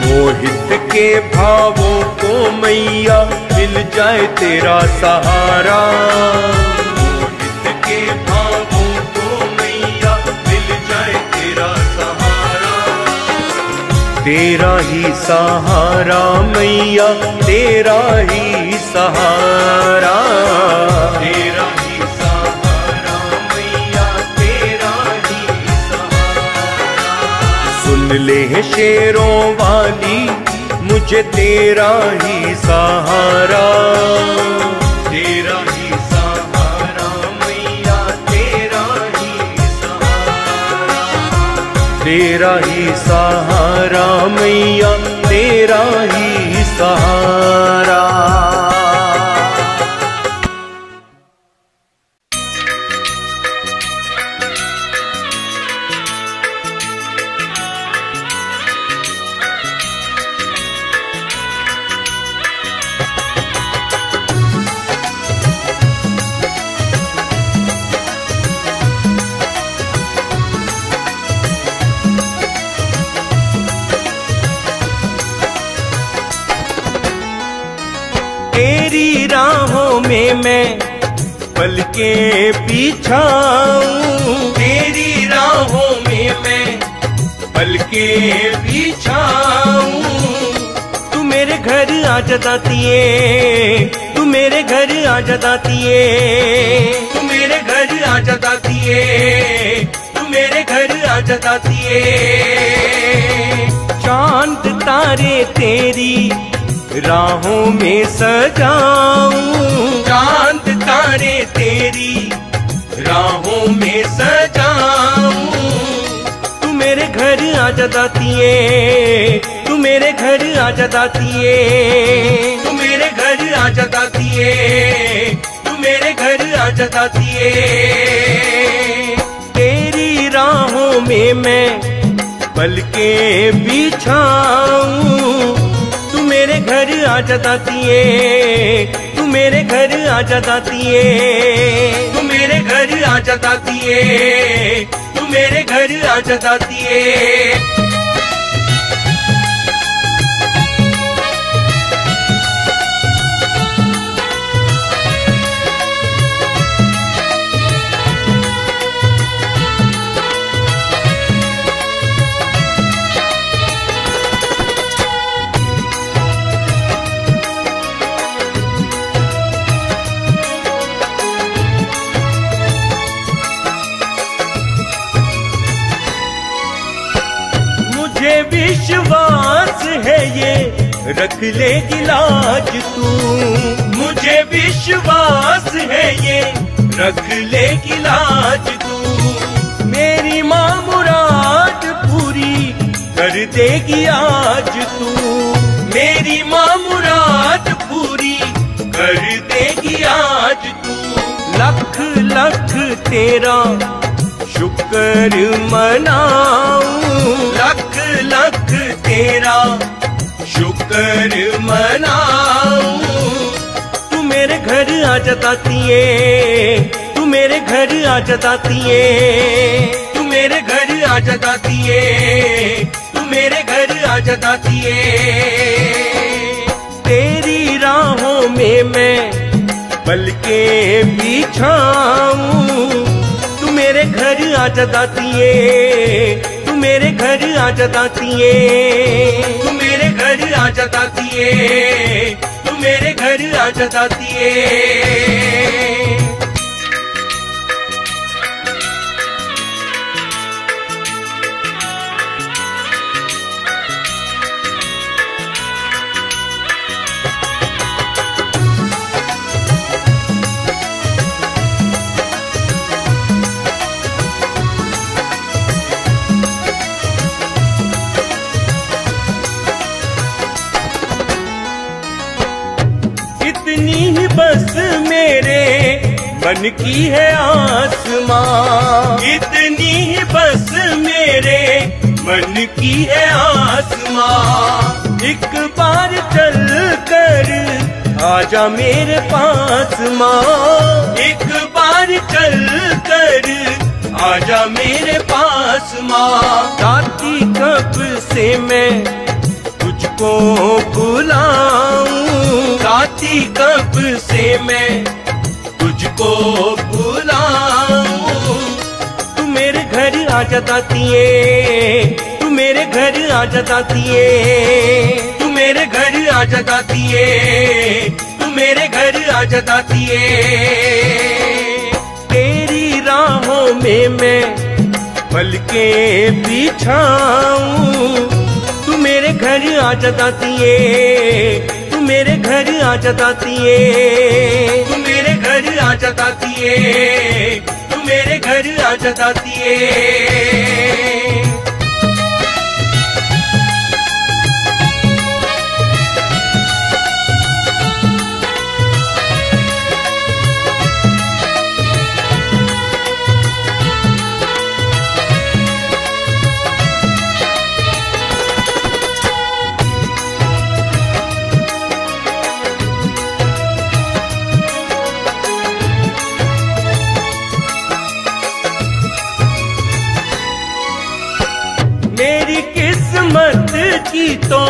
मोहित के भावों को मैया मिल जाए तेरा सहारा। मोहित के भावों को मैया मिल जाए तेरा सहारा। तेरा ही सहारा मैया, तेरा ही सहारा। तेरा ही सहारा मैया, तेरा ही सहारा। सुन ले शेरों वाली, मुझे तेरा ही सहारा। तेरा ही सहारा मैया, तेरा ही सहारा। तेरा ही सहारा मैया, तेरा ही सहारा। तेरी राहों में मैं पल के बिछाऊं। तेरी राहों में मैं पल के बिछाऊं। तू मेरे घर आजा दातिए, तू मेरे घर आजा दातिए। तू मेरे घर आजा दातिए, तू मेरे घर आजा दातिए। चांद तारे तेरी राहों में सजाऊं। चांद तारे तेरी राहों में सजाऊं। तू मेरे घर आजा दातिए, तू मेरे घर आजा दातिए। तू मेरे घर आजा दातिए, तू मेरे घर आजा दातिए। तेरी राहों में मैं पल के बिछाऊं। मेरे घर आजा दातिए, तू मेरे घर आजा दातिए। तू मेरे घर आजा दातिए, तू मेरे घर आजा दातिए। विश्वास है ये रख लेगी लाज तू, मुझे विश्वास है ये रख लेगी लाज तू। मेरी माँ मुराद पूरी कर देगी आज तू, मेरी माँ मुराद पूरी कर देगी आज तू। लख लख तेरा शुक्र मनाऊं, लख लख तेरा शुक्र मनाऊं। तू मेरे घर आ जतातीए, तू मेरे घर आ जतातीए, तू मेरे घर आ जतातीए, तू मेरे घर आ जतातीए। तेरी राहों में मैं पल के बिछाऊं, तू मेरे घर आ जतातीए, तू मेरे घर आ जतातीए, तू मेरे घर आ जतातीए, तू मेरे घर आ जतातीए। बस मेरे मन की है आसमां, इतनी ही बस मेरे मन की है आसमां। एक बार चल कर आजा मेरे पास माँ, एक बार चल कर आजा मेरे पास माँ। राती कब से मैं तुझको बुलाऊं, राती कब से मैं तुझको बुलाऊं। तू मेरे घर आ जतातीए, तू मेरे घर आ जतातीए, तू मेरे घर आ जतातीए, तू मेरे घर आ जतातीए। तेरी राहों में मैं पल के बिछाऊं, तू मेरे घर आ जतातीए, तू मेरे घर आ जतातीए, तू मेरे घर आ जतातीए, तू मेरे घर आ जतातीए। मेरी किस्मत की तो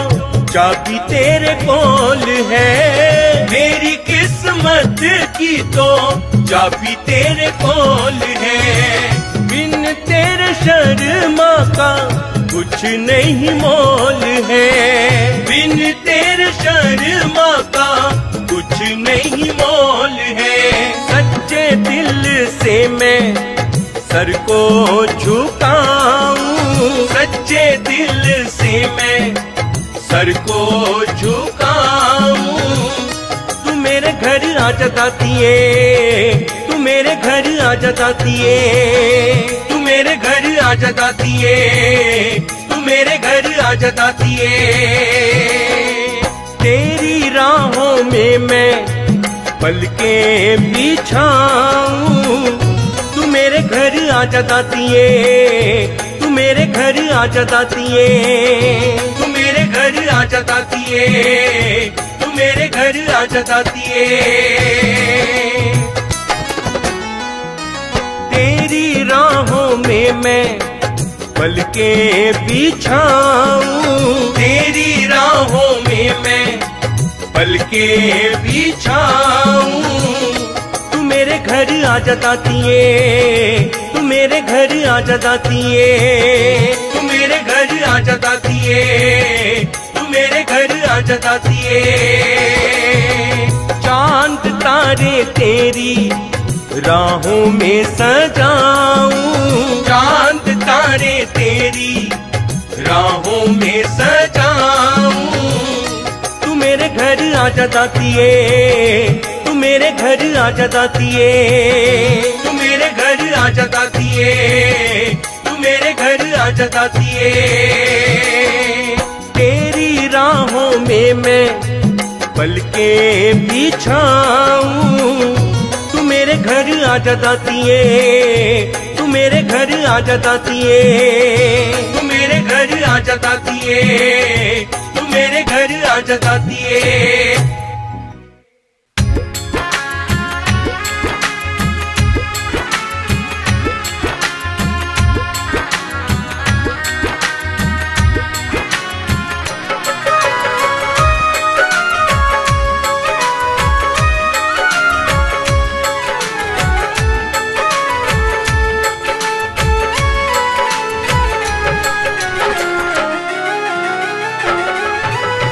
चाबी तेरे कोल है, मेरी किस्मत की तो चाबी तेरे कोल है। बिन तेरे शर्मा का कुछ नहीं मोल है, बिन तेरे शर्मा का कुछ नहीं मोल है। सच्चे दिल से मैं सर को झुकाऊं, सच्चे दिल से मैं सर को झुकाऊं। तू मेरे घर आ जतातीए, तू मेरे घर आ जतातीए, तू मेरे घर आ जतातीए, तू मेरे घर आ जतातीए। तेरी राहों में मैं पल के बिछाऊं, तू मेरे घर आ जतातीए, तू मेरे घर आ जतातीए, तू मेरे घर आ जतातीए, तू मेरे घर आ जतातीए। तेरी राहों में मैं पल के बिछाऊं, तेरी राहों में मैं पल के बिछाऊं। मेरे घर आ जतातीए, तू मेरे घर आ जतातीए, तू मेरे घर आ जतातीए, तू मेरे घर आ जतातीए। चांद तारे तेरी राहों में सजाऊं, चांद तारे तेरी राहों में सजाऊं। तू मेरे घर आजा दातिए, तू मेरे घर आजा दातिए, तू मेरे घर आजा दातिए, तू मेरे घर आजा दातिए। तेरी राहों में मैं पलके बिछाऊं। तू मेरे घर आजा दातिए, तू मेरे घर आजा दातिए, तू मेरे घर आजा दातिए, तू मेरे घर आजा दातिए।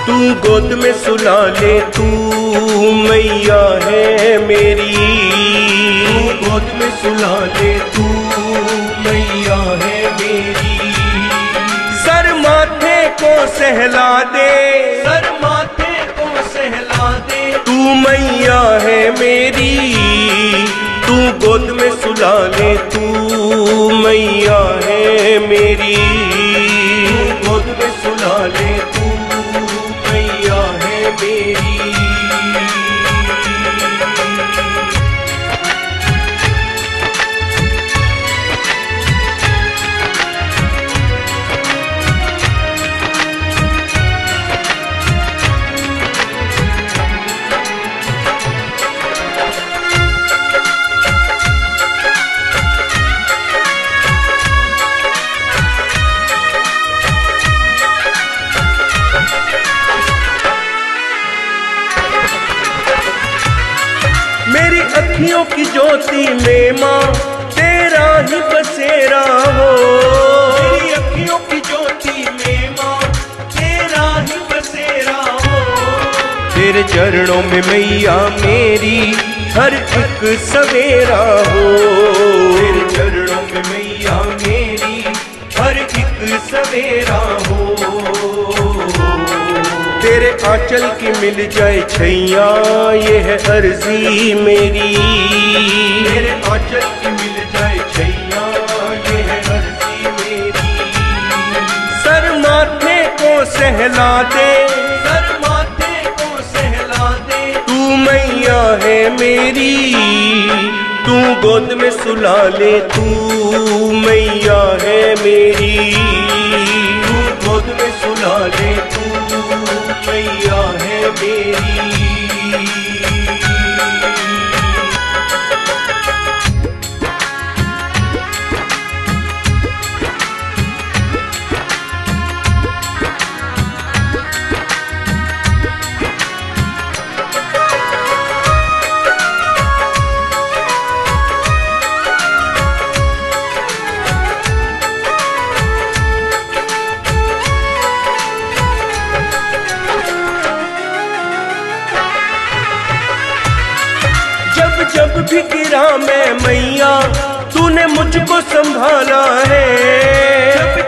तू गोद में सुला ले, तू मैया है मेरी। तू गोद में सुला ले, तू मैया है मेरी। सर माथे को सहला दे, सर माथे को सहला दे, तू मैया है मेरी। तू गोद में सुला ले, तू मैया है मेरी। तू गोद में सुला ले, तू मैया है मेरी। मेरी अखियों की ज्योति में माँ तेरा ही बसेरा हो। मेरी अखियों की ज्योति में माँ तेरा ही बसेरा हो। तेरे चरणों में मैया मेरी हर एक सवेरा हो। तेरे चरणों में मैया मेरी हर एक सवेरा हो। तेरे आंचल की मिल जाए छैया, ये है अर्जी मेरी। तेरे आंचल की मिल जाए छैया, ये है अर्जी मेरी। सर माथे को सहला दे, सर माथे को सहला दे, तू मैया है मेरी। तू गोद में सुला ले, तू मैया है मेरी। तू गोद में सुला ले, तू मैया है मेरी। जब भी गिरा मैं मैया, तूने मुझको संभाला है।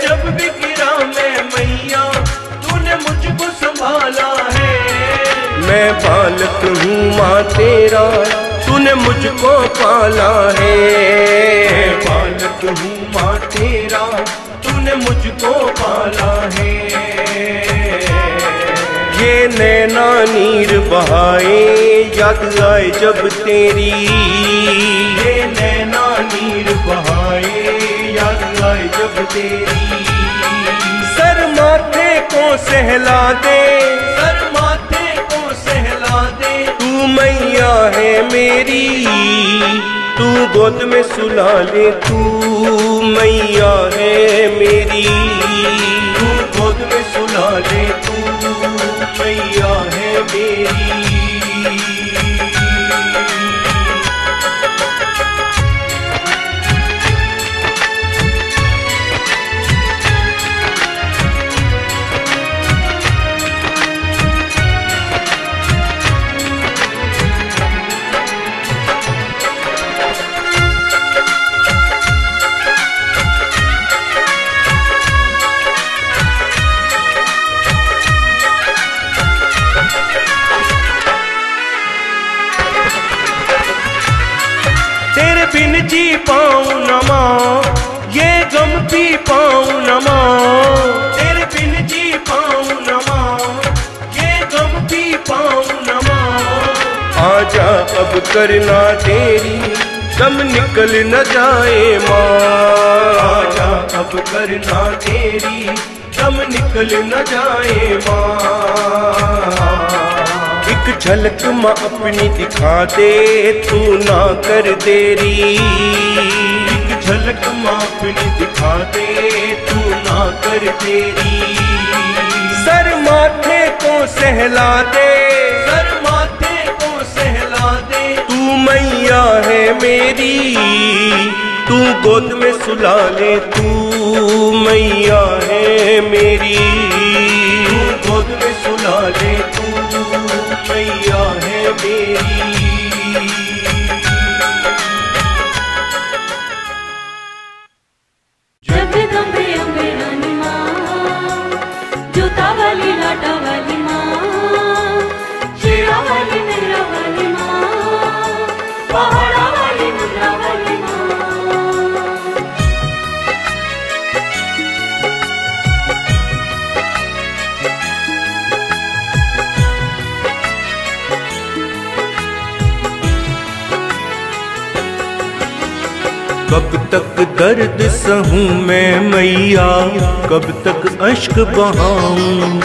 जब भी गिरा मैं मैया, तूने मुझको संभाला है। मैं बालक हूँ माँ तेरा, तूने मुझको पाला है। मैं बालक हूँ माँ तेरा, तूने मुझको पाला है। ये नैना नीर बहाए याद आए जब तेरी। ये नैना नीर बहाए याद आए जब तेरी। सर माथे को सहला दे, सर माथे को सहला दे, तू मैया है मेरी। तू गोद में सुला ले, तू मैया है मेरी। तू गोद में सुला ले, तू मैया है मेरी। बिन जी पाऊं न माँ, ये गम पी पाऊं न माँ। तेरे बिन जी पाऊं न माँ, ये गम पी पाऊं न माँ। आजा अब करना तेरी, दम निकल न जाए माँ। आजा अब करना तेरी, दम निकल न जाए माँ। एक झलक माँ अपनी दिखा दे, तू ना कर देरी। एक झलक माँ अपनी दिखा दे, तू ना कर देरी। सर माथे को सहला दे, सर माथे को सहला दे। तू मैया है मेरी, तू गोद में सुला ले। तू मैया है मेरी, तू गोद में सुला ले। तू मैया है मेरी। जगदम्बे अम्बे रानी माँ, जूता वाली लाटा वाली माँ, शेरा वाली मेरा वाली माँ, पहाड़ा वाली मुद्रा वाली माँ। कब तक दर्द सहूं मैं मैया, कब तक अश्क बहाऊं।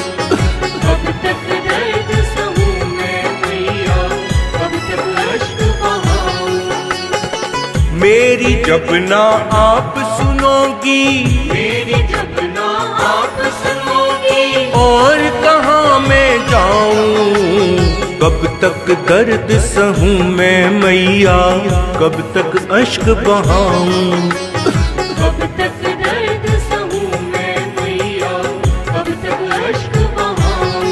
कब तक दर्द सहूं मैं मैया, कब तक अश्क बहाऊं। मेरी जब ना आप सुनोगी, मेरी जब ना आप सुनोगी, और कहाँ मैं जाऊं। कब तक दर्द सहूं मैं मैया, कब तक अश्क बहाऊं। कब तक दर्द सहूं मैं मैया, कब तक अश्क बहाऊं।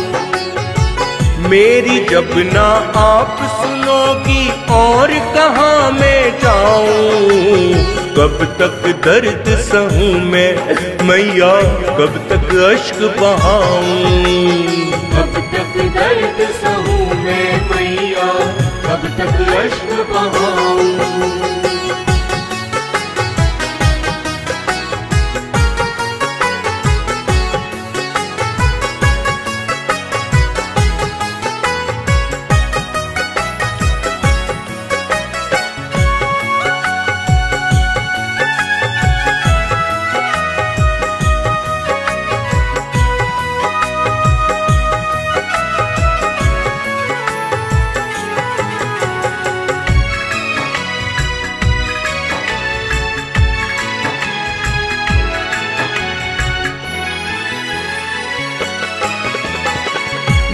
मेरी जब ना आप सुनोगी, और कहाँ मैं जाऊं। कब तक दर्द सहूं मैं मैया, कब तक अश्क बहाऊं। कब तक दर्द सहूं मैं मैया, कब तक अश्क बहाऊं।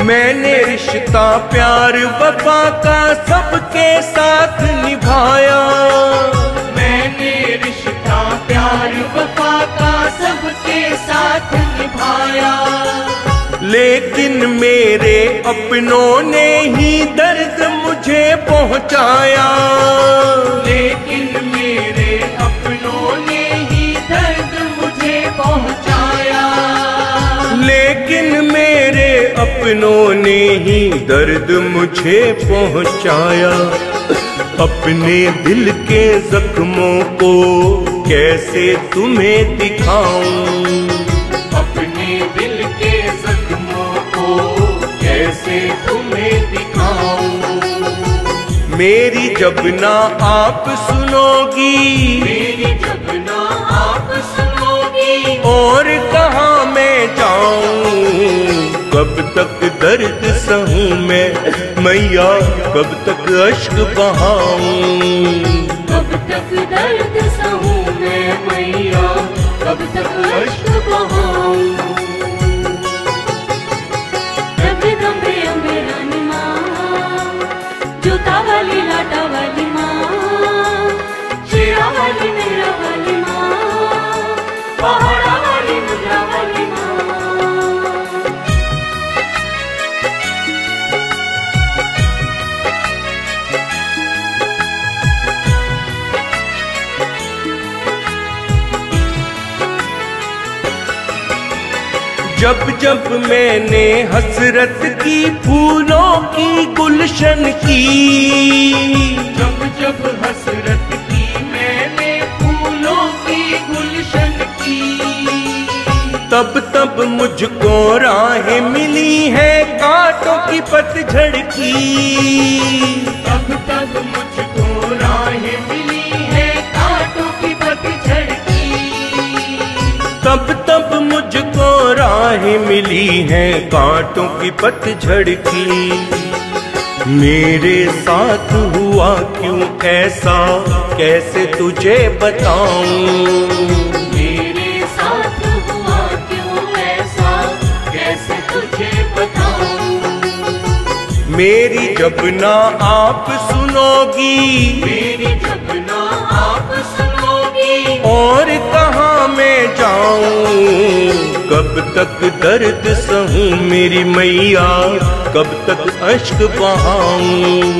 मैंने रिश्ता प्यार वफा का सबके साथ निभाया। मैंने रिश्ता प्यार वफा का सबके साथ निभाया। लेकिन मेरे अपनों ने ही दर्द मुझे पहुंचाया। लेकिन मेरे अपनों ने ही दर्द मुझे पहुंचाया। लेकिन मेरे अपनों ने ही दर्द मुझे पहुंचाया। अपने दिल के जख्मों को कैसे तुम्हें दिखाऊं। अपने दिल के जख्मों को कैसे तुम्हें दिखाऊं। मेरी जब ना आप सुनोगी, मेरी जब ना आप सुनोगी, और कहाँ मैं जाऊं। कब तक दर्द सहूं मैं मैया, कब तक अश्क बहाऊं। कब तक दर्द सहूं मैं मैया, कब तक अश्क बहाऊं। जगदम्बे अम्बे रानी माँ, जूता वाली लाटा वाली माँ, शेरा वाली मेरा वाली माँ, पहाड़ा वाली मुद्रा वाली माँ। जब जब मैंने हसरत की फूलों की गुलशन की, जब जब हसरत की तब तब मुझको राहें मिली है कांटों की पतझड़ की। तब तब मुझको राहें मिली है कांटों की पतझड़ की। तब तब मुझको राहें मिली है कांटों की पतझड़ की। मेरे साथ हुआ क्यों ऐसा कैसे तुझे बताऊं। मेरे साथ हुआ क्यों ऐसा कैसे तुझे बताऊं। मेरी जब ना आप सुनोगी, मेरी जब ना आप सुनोगी, और कहाँ मैं जाऊं। कब तक दर्द सहूं मेरी मैया, कब तक अश्क बहाऊं।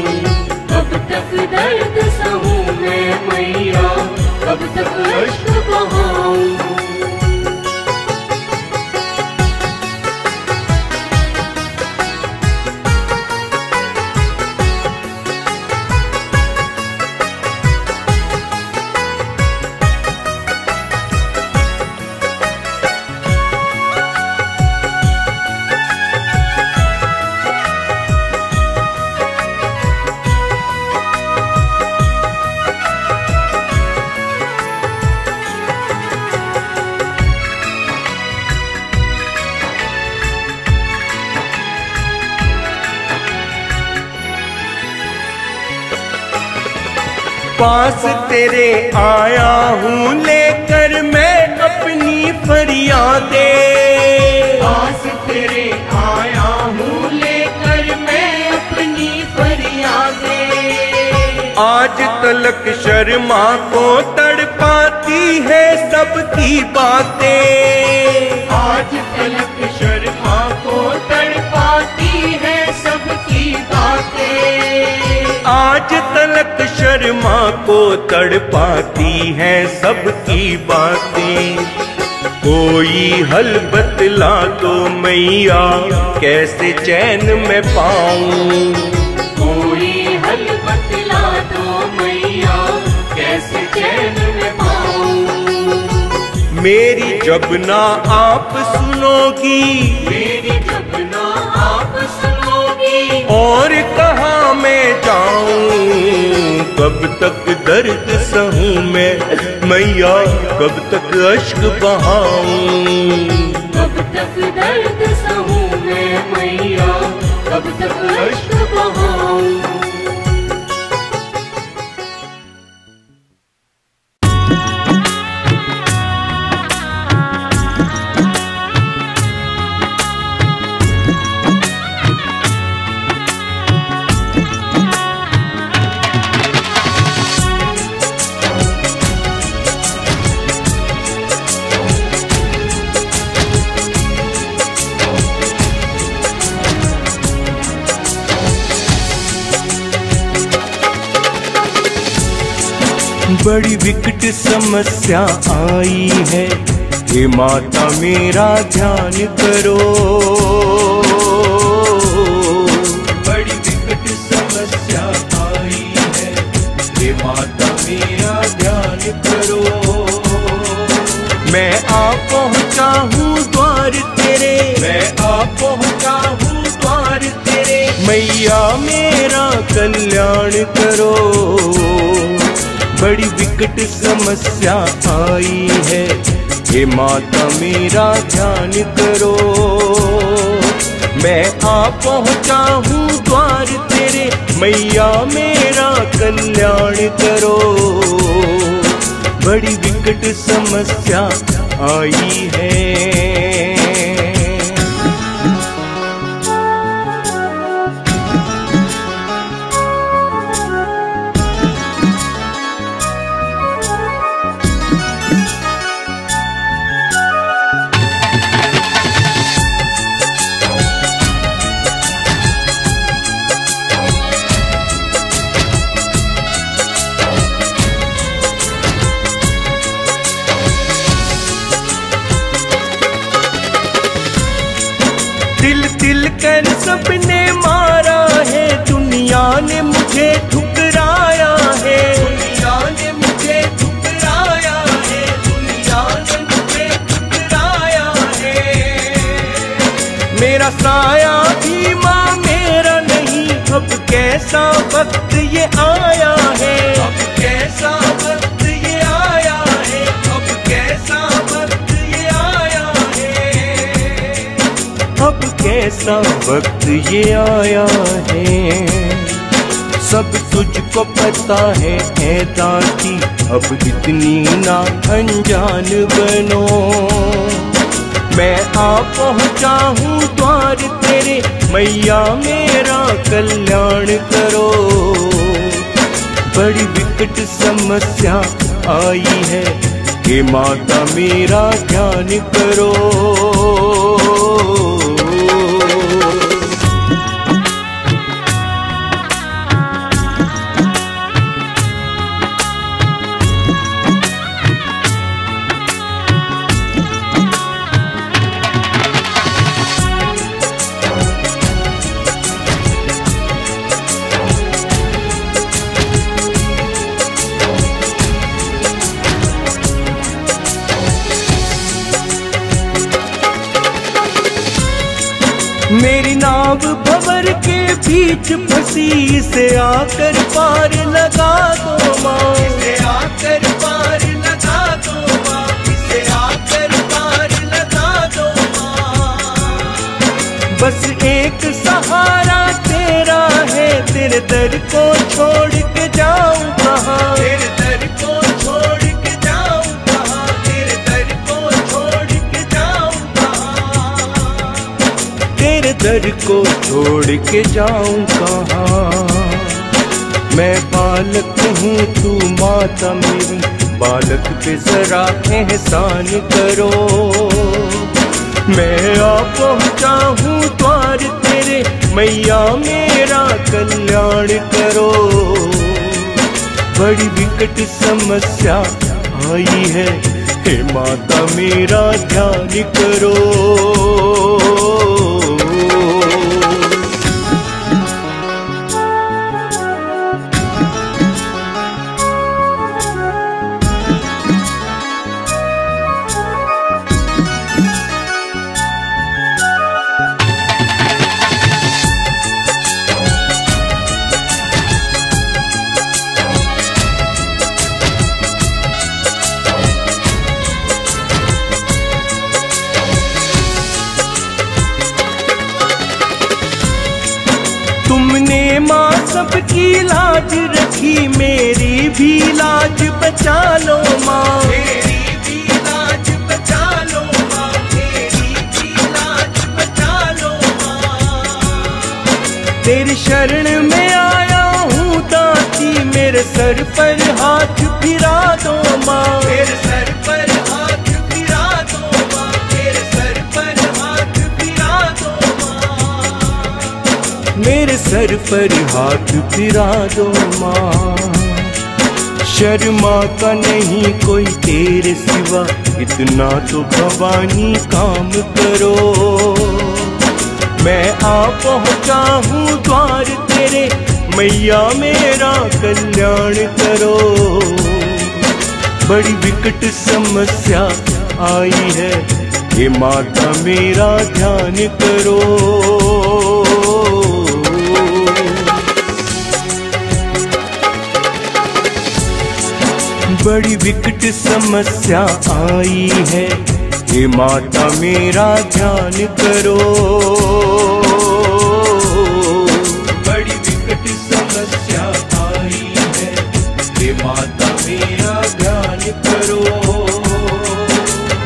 कब तक दर्द सहूं मैं मैया, कब तक अश्क बहाऊं। पास तेरे आया हूँ लेकर मैं अपनी फरियादें। पास तेरे आया हूँ लेकर मैं अपनी फरियादें। आज तलक शर्मा को तड़पाती है सबकी बातें। आज तलक शर्मा को तड़पाती है सबकी बातें। आज तलक शर्मा को तड़पाती है सबकी बातें। कोई हल बतला तो मैया कैसे चैन में पाऊं। कोई हल बतला दो मैया, कैसे चैन में पाऊं। मेरी जब ना आप सुनोगी, मेरी जब ना आप सुनोगी, और कहाँ मैं जाऊं। कब तक दर्द सहूं मैं मैया, कब तक अश्क बहाऊं। कब तक दर्द सहूं मैं मैया, कब तक अश्क बहाऊं। बड़ी विकट समस्या आई है, हे माता मेरा ध्यान करो। बड़ी विकट समस्या आई है, हे माता मेरा ध्यान करो। मैं आ पहुँचा हूँ द्वार तेरे, मैं आ पहुँचा हूँ द्वार तेरे। मैया मेरा कल्याण करो। बड़ी विकट समस्या आई है, हे माता मेरा ध्यान करो। मैं आ पहुँचा हूँ द्वार तेरे, मैया मेरा कल्याण करो। बड़ी विकट समस्या आई है। तिल तिल कर सबने मारा है, दुनिया ने मुझे ठुकराया है। दुनिया ने मुझे ठुकराया है, दुनिया ने मुझे ठुकराया है। साया भी माँ मेरा नहीं। अब कैसा वक्त ये आया है, अब कैसा वक्त ये आया है, अब कैसा वक्त ये आया है, अब कैसा वक्त ये आया है। सब तुझको पता है ऐ दाती, अब इतनी ना अनजान बनो। मैं आ पहुँचा हूँ द्वार तेरे, मैया मेरा कल्याण करो। बड़ी विकट समस्या आई है, हे माता मेरा ध्यान करो। मेरी नाव भंवर के बीच फंसी, इसे आकर पार लगा दो माँ, इसे आकर पार लगा दो माँ, इसे आकर पार लगा दो माँ। बस एक सहारा तेरा है, तेरे दर को छोड़ के जाऊं कहाँ, तेरे दर को छोड़ के जाऊं कहाँ, तेरे दर को छोड़ के जाऊं कहाँ, तेरे दर को छोड़ के जाऊं कहाँ। मैं बालक हूँ तू माता मेरी, बालक पे जरा एहसान करो। मैं आ पहुँचा हूँ द्वार तेरे, मैया मेरा कल्याण करो। बड़ी विकट समस्या आई है, हे माता मेरा ध्यान करो। तुमने माँ सबकी लाज रखी, मेरी भी लाज बचा लो माँ, मेरी भी लाज बचा लो माँ, मेरी भी लाज बचा लो माँ। तेरी शरण में आया हूँ दाती, मेरे सर पर हाथ फिरा दो माँ, मेरे सर पर हाथ फिरा दो माँ, मेरे सर पर हाथ फिरा दो माँ, मेरे सर पर हाथ फिरा दो माँ। शर्मा का नहीं कोई तेरे सिवा, इतना तो भवानी काम करो। मैं आ पहुँचा हूँ द्वार तेरे, मैया मेरा कल्याण करो। बड़ी विकट समस्या आई है, हे माता मेरा ध्यान करो। बड़ी विकट समस्या आई है, हे माता मेरा ध्यान करो। बड़ी विकट समस्या आई है, हे माता मेरा ध्यान करो।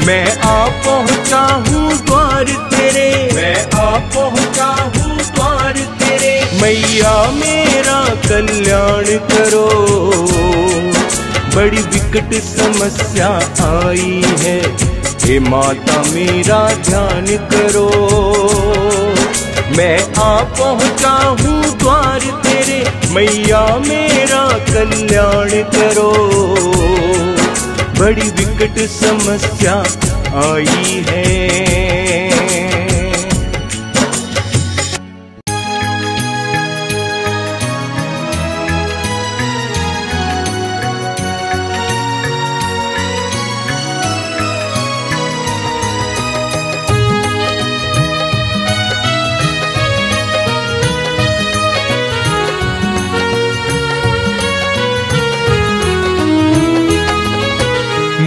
मैं आ पहुँचा हूँ द्वार तेरे, मैं आ पहुँचा हूँ द्वार तेरे, मैया मेरा कल्याण करो। बड़ी विकट समस्या आई है, हे माता मेरा ध्यान करो। मैं आ पहुँचा हूँ द्वार तेरे, मैया मेरा कल्याण करो। बड़ी विकट समस्या आई है।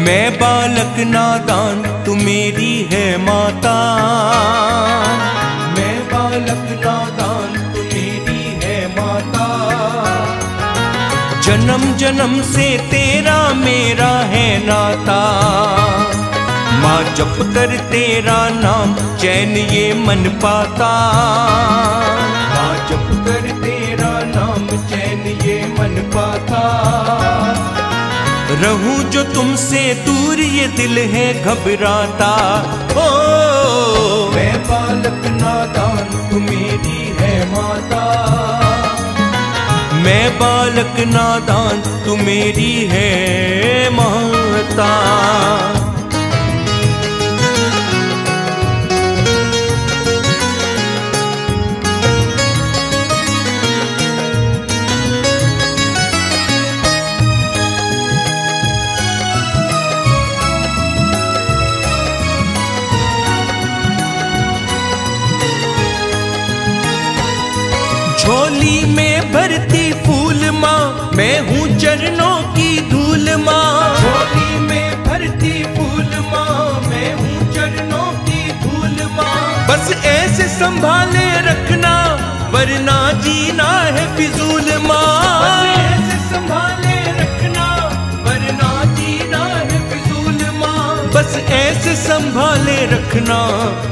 मैं बालक नादान तू मेरी है माता, मैं बालक नादान तू मेरी है माता। जन्म जन्म से तेरा मेरा है नाता, माँ जप कर तेरा नाम चैन ये मन पाता, माँ जप कर तेरा नाम चैन ये मन पाता। रहूं जो तुमसे दूर ये दिल है घबराता। ओ मैं बालक नादान तू मेरी है माता, मैं बालक नादान तू मेरी है माता। झोली में भरती फूल माँ मैं हूँ चरणों की धूल माँ, झोली में भरती फूल माँ मैं हूँ चरणों की धूल माँ। बस ऐसे संभाले रखना वरना जीना है फिजूल माँ, बस ऐसे संभाले रखना वरना जीना है फिजूल माँ, बस ऐसे संभाले रखना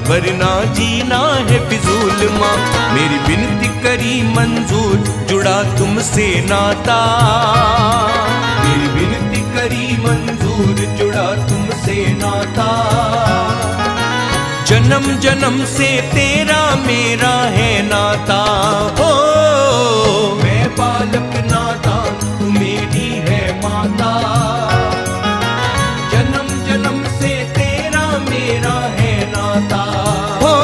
वरना जीना है फिजूल माँ। मेरी विनती करी मंजूर जुड़ा तुमसे नाता, मेरी विनती करी मंजूर जुड़ा तुमसे नाता। जन्म जन्म से तेरा मेरा है नाता। ओ मैं बालक नादान तू मेरी है माता, जन्म जन्म से तेरा मेरा है नाता। ओ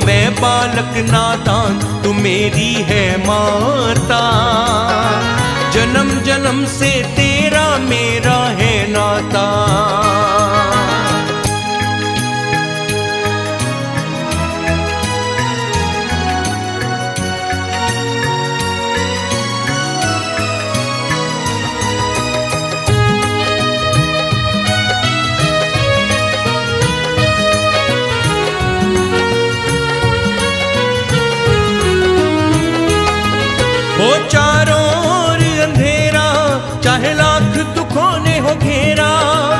मैं बालक नादान तू मेरी है माता, जन्म जन्म से तेरा मेरा है नाता। हो चारों ओर अंधेरा चाहे लाख दुखों ने हो घेरा,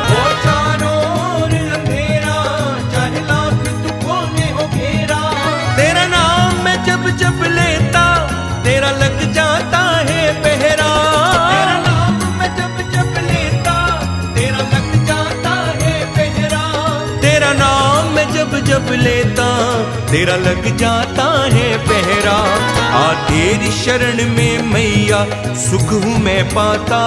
हो चारों ओर अंधेरा चाहे लाख दुखों ने हो घेरा। तेरा नाम मैं जब जब लेता तेरा लग जाता है पहरा, तेरा नाम मैं जब जब लेता तेरा लग जाता है पहरा, तेरा नाम मैं जब जब लेता तेरा लग जाता है पहरा। आ तेरी शरण में मैया सुख हूँ मैं पाता,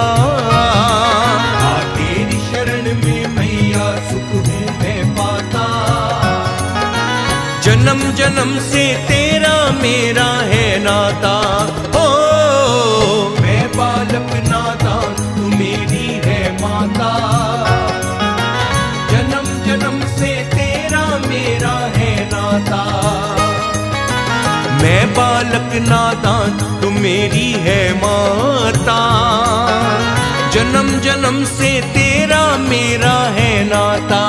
आ तेरी शरण में मैया सुख हूँ मैं पाता। जन्म जन्म से तेरा मेरा है नाता। ओ मैं बालक नादान तू मेरी है माता, जन्म जन्म से तेरा मेरा है नाता। मैं बालक नादान तू मेरी है माता, जन्म जन्म से तेरा मेरा है नाता।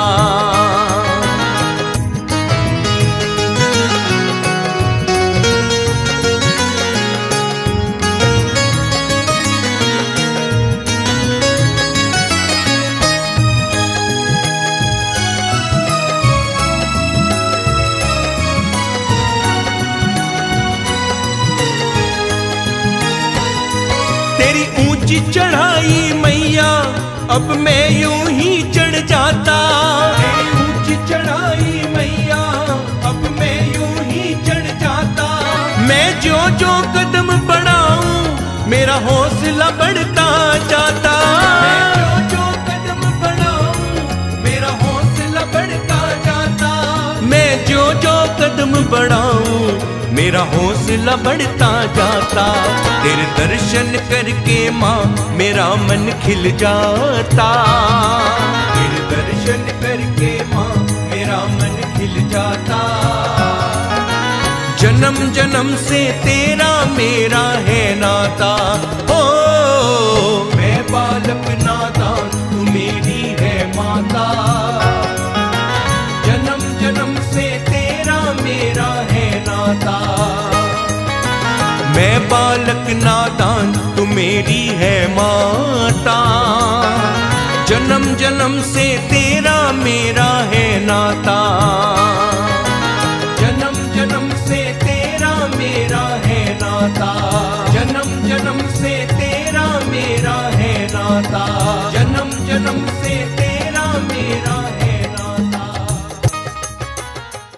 तेरी ऊंची चढ़ाई मैया अब मैं यूं ही चढ़ जाता, तेरी ऊंची चढ़ाई मैया अब मैं यूं ही चढ़ जाता। मैं जो जो कदम बढ़ाऊं मेरा हौसला बढ़ता जाता, मैं जो जो कदम बढ़ाऊं मेरा हौसला बढ़ता जाता। मैं जो जो कदम बढ़ाऊं मेरा हौसला बढ़ता जाता। तेरे दर्शन करके माँ मेरा मन खिल जाता, तेरे दर्शन करके माँ मेरा मन खिल जाता। जन्म जन्म से तेरा मेरा है नाता। ओ मैं बालक नादान तू मेरी बालक नादान तू मेरी है माता। जन्म जन्म से तेरा मेरा है नाता, जन्म जन्म से तेरा मेरा है नाता, जन्म जन्म से तेरा मेरा है नाता।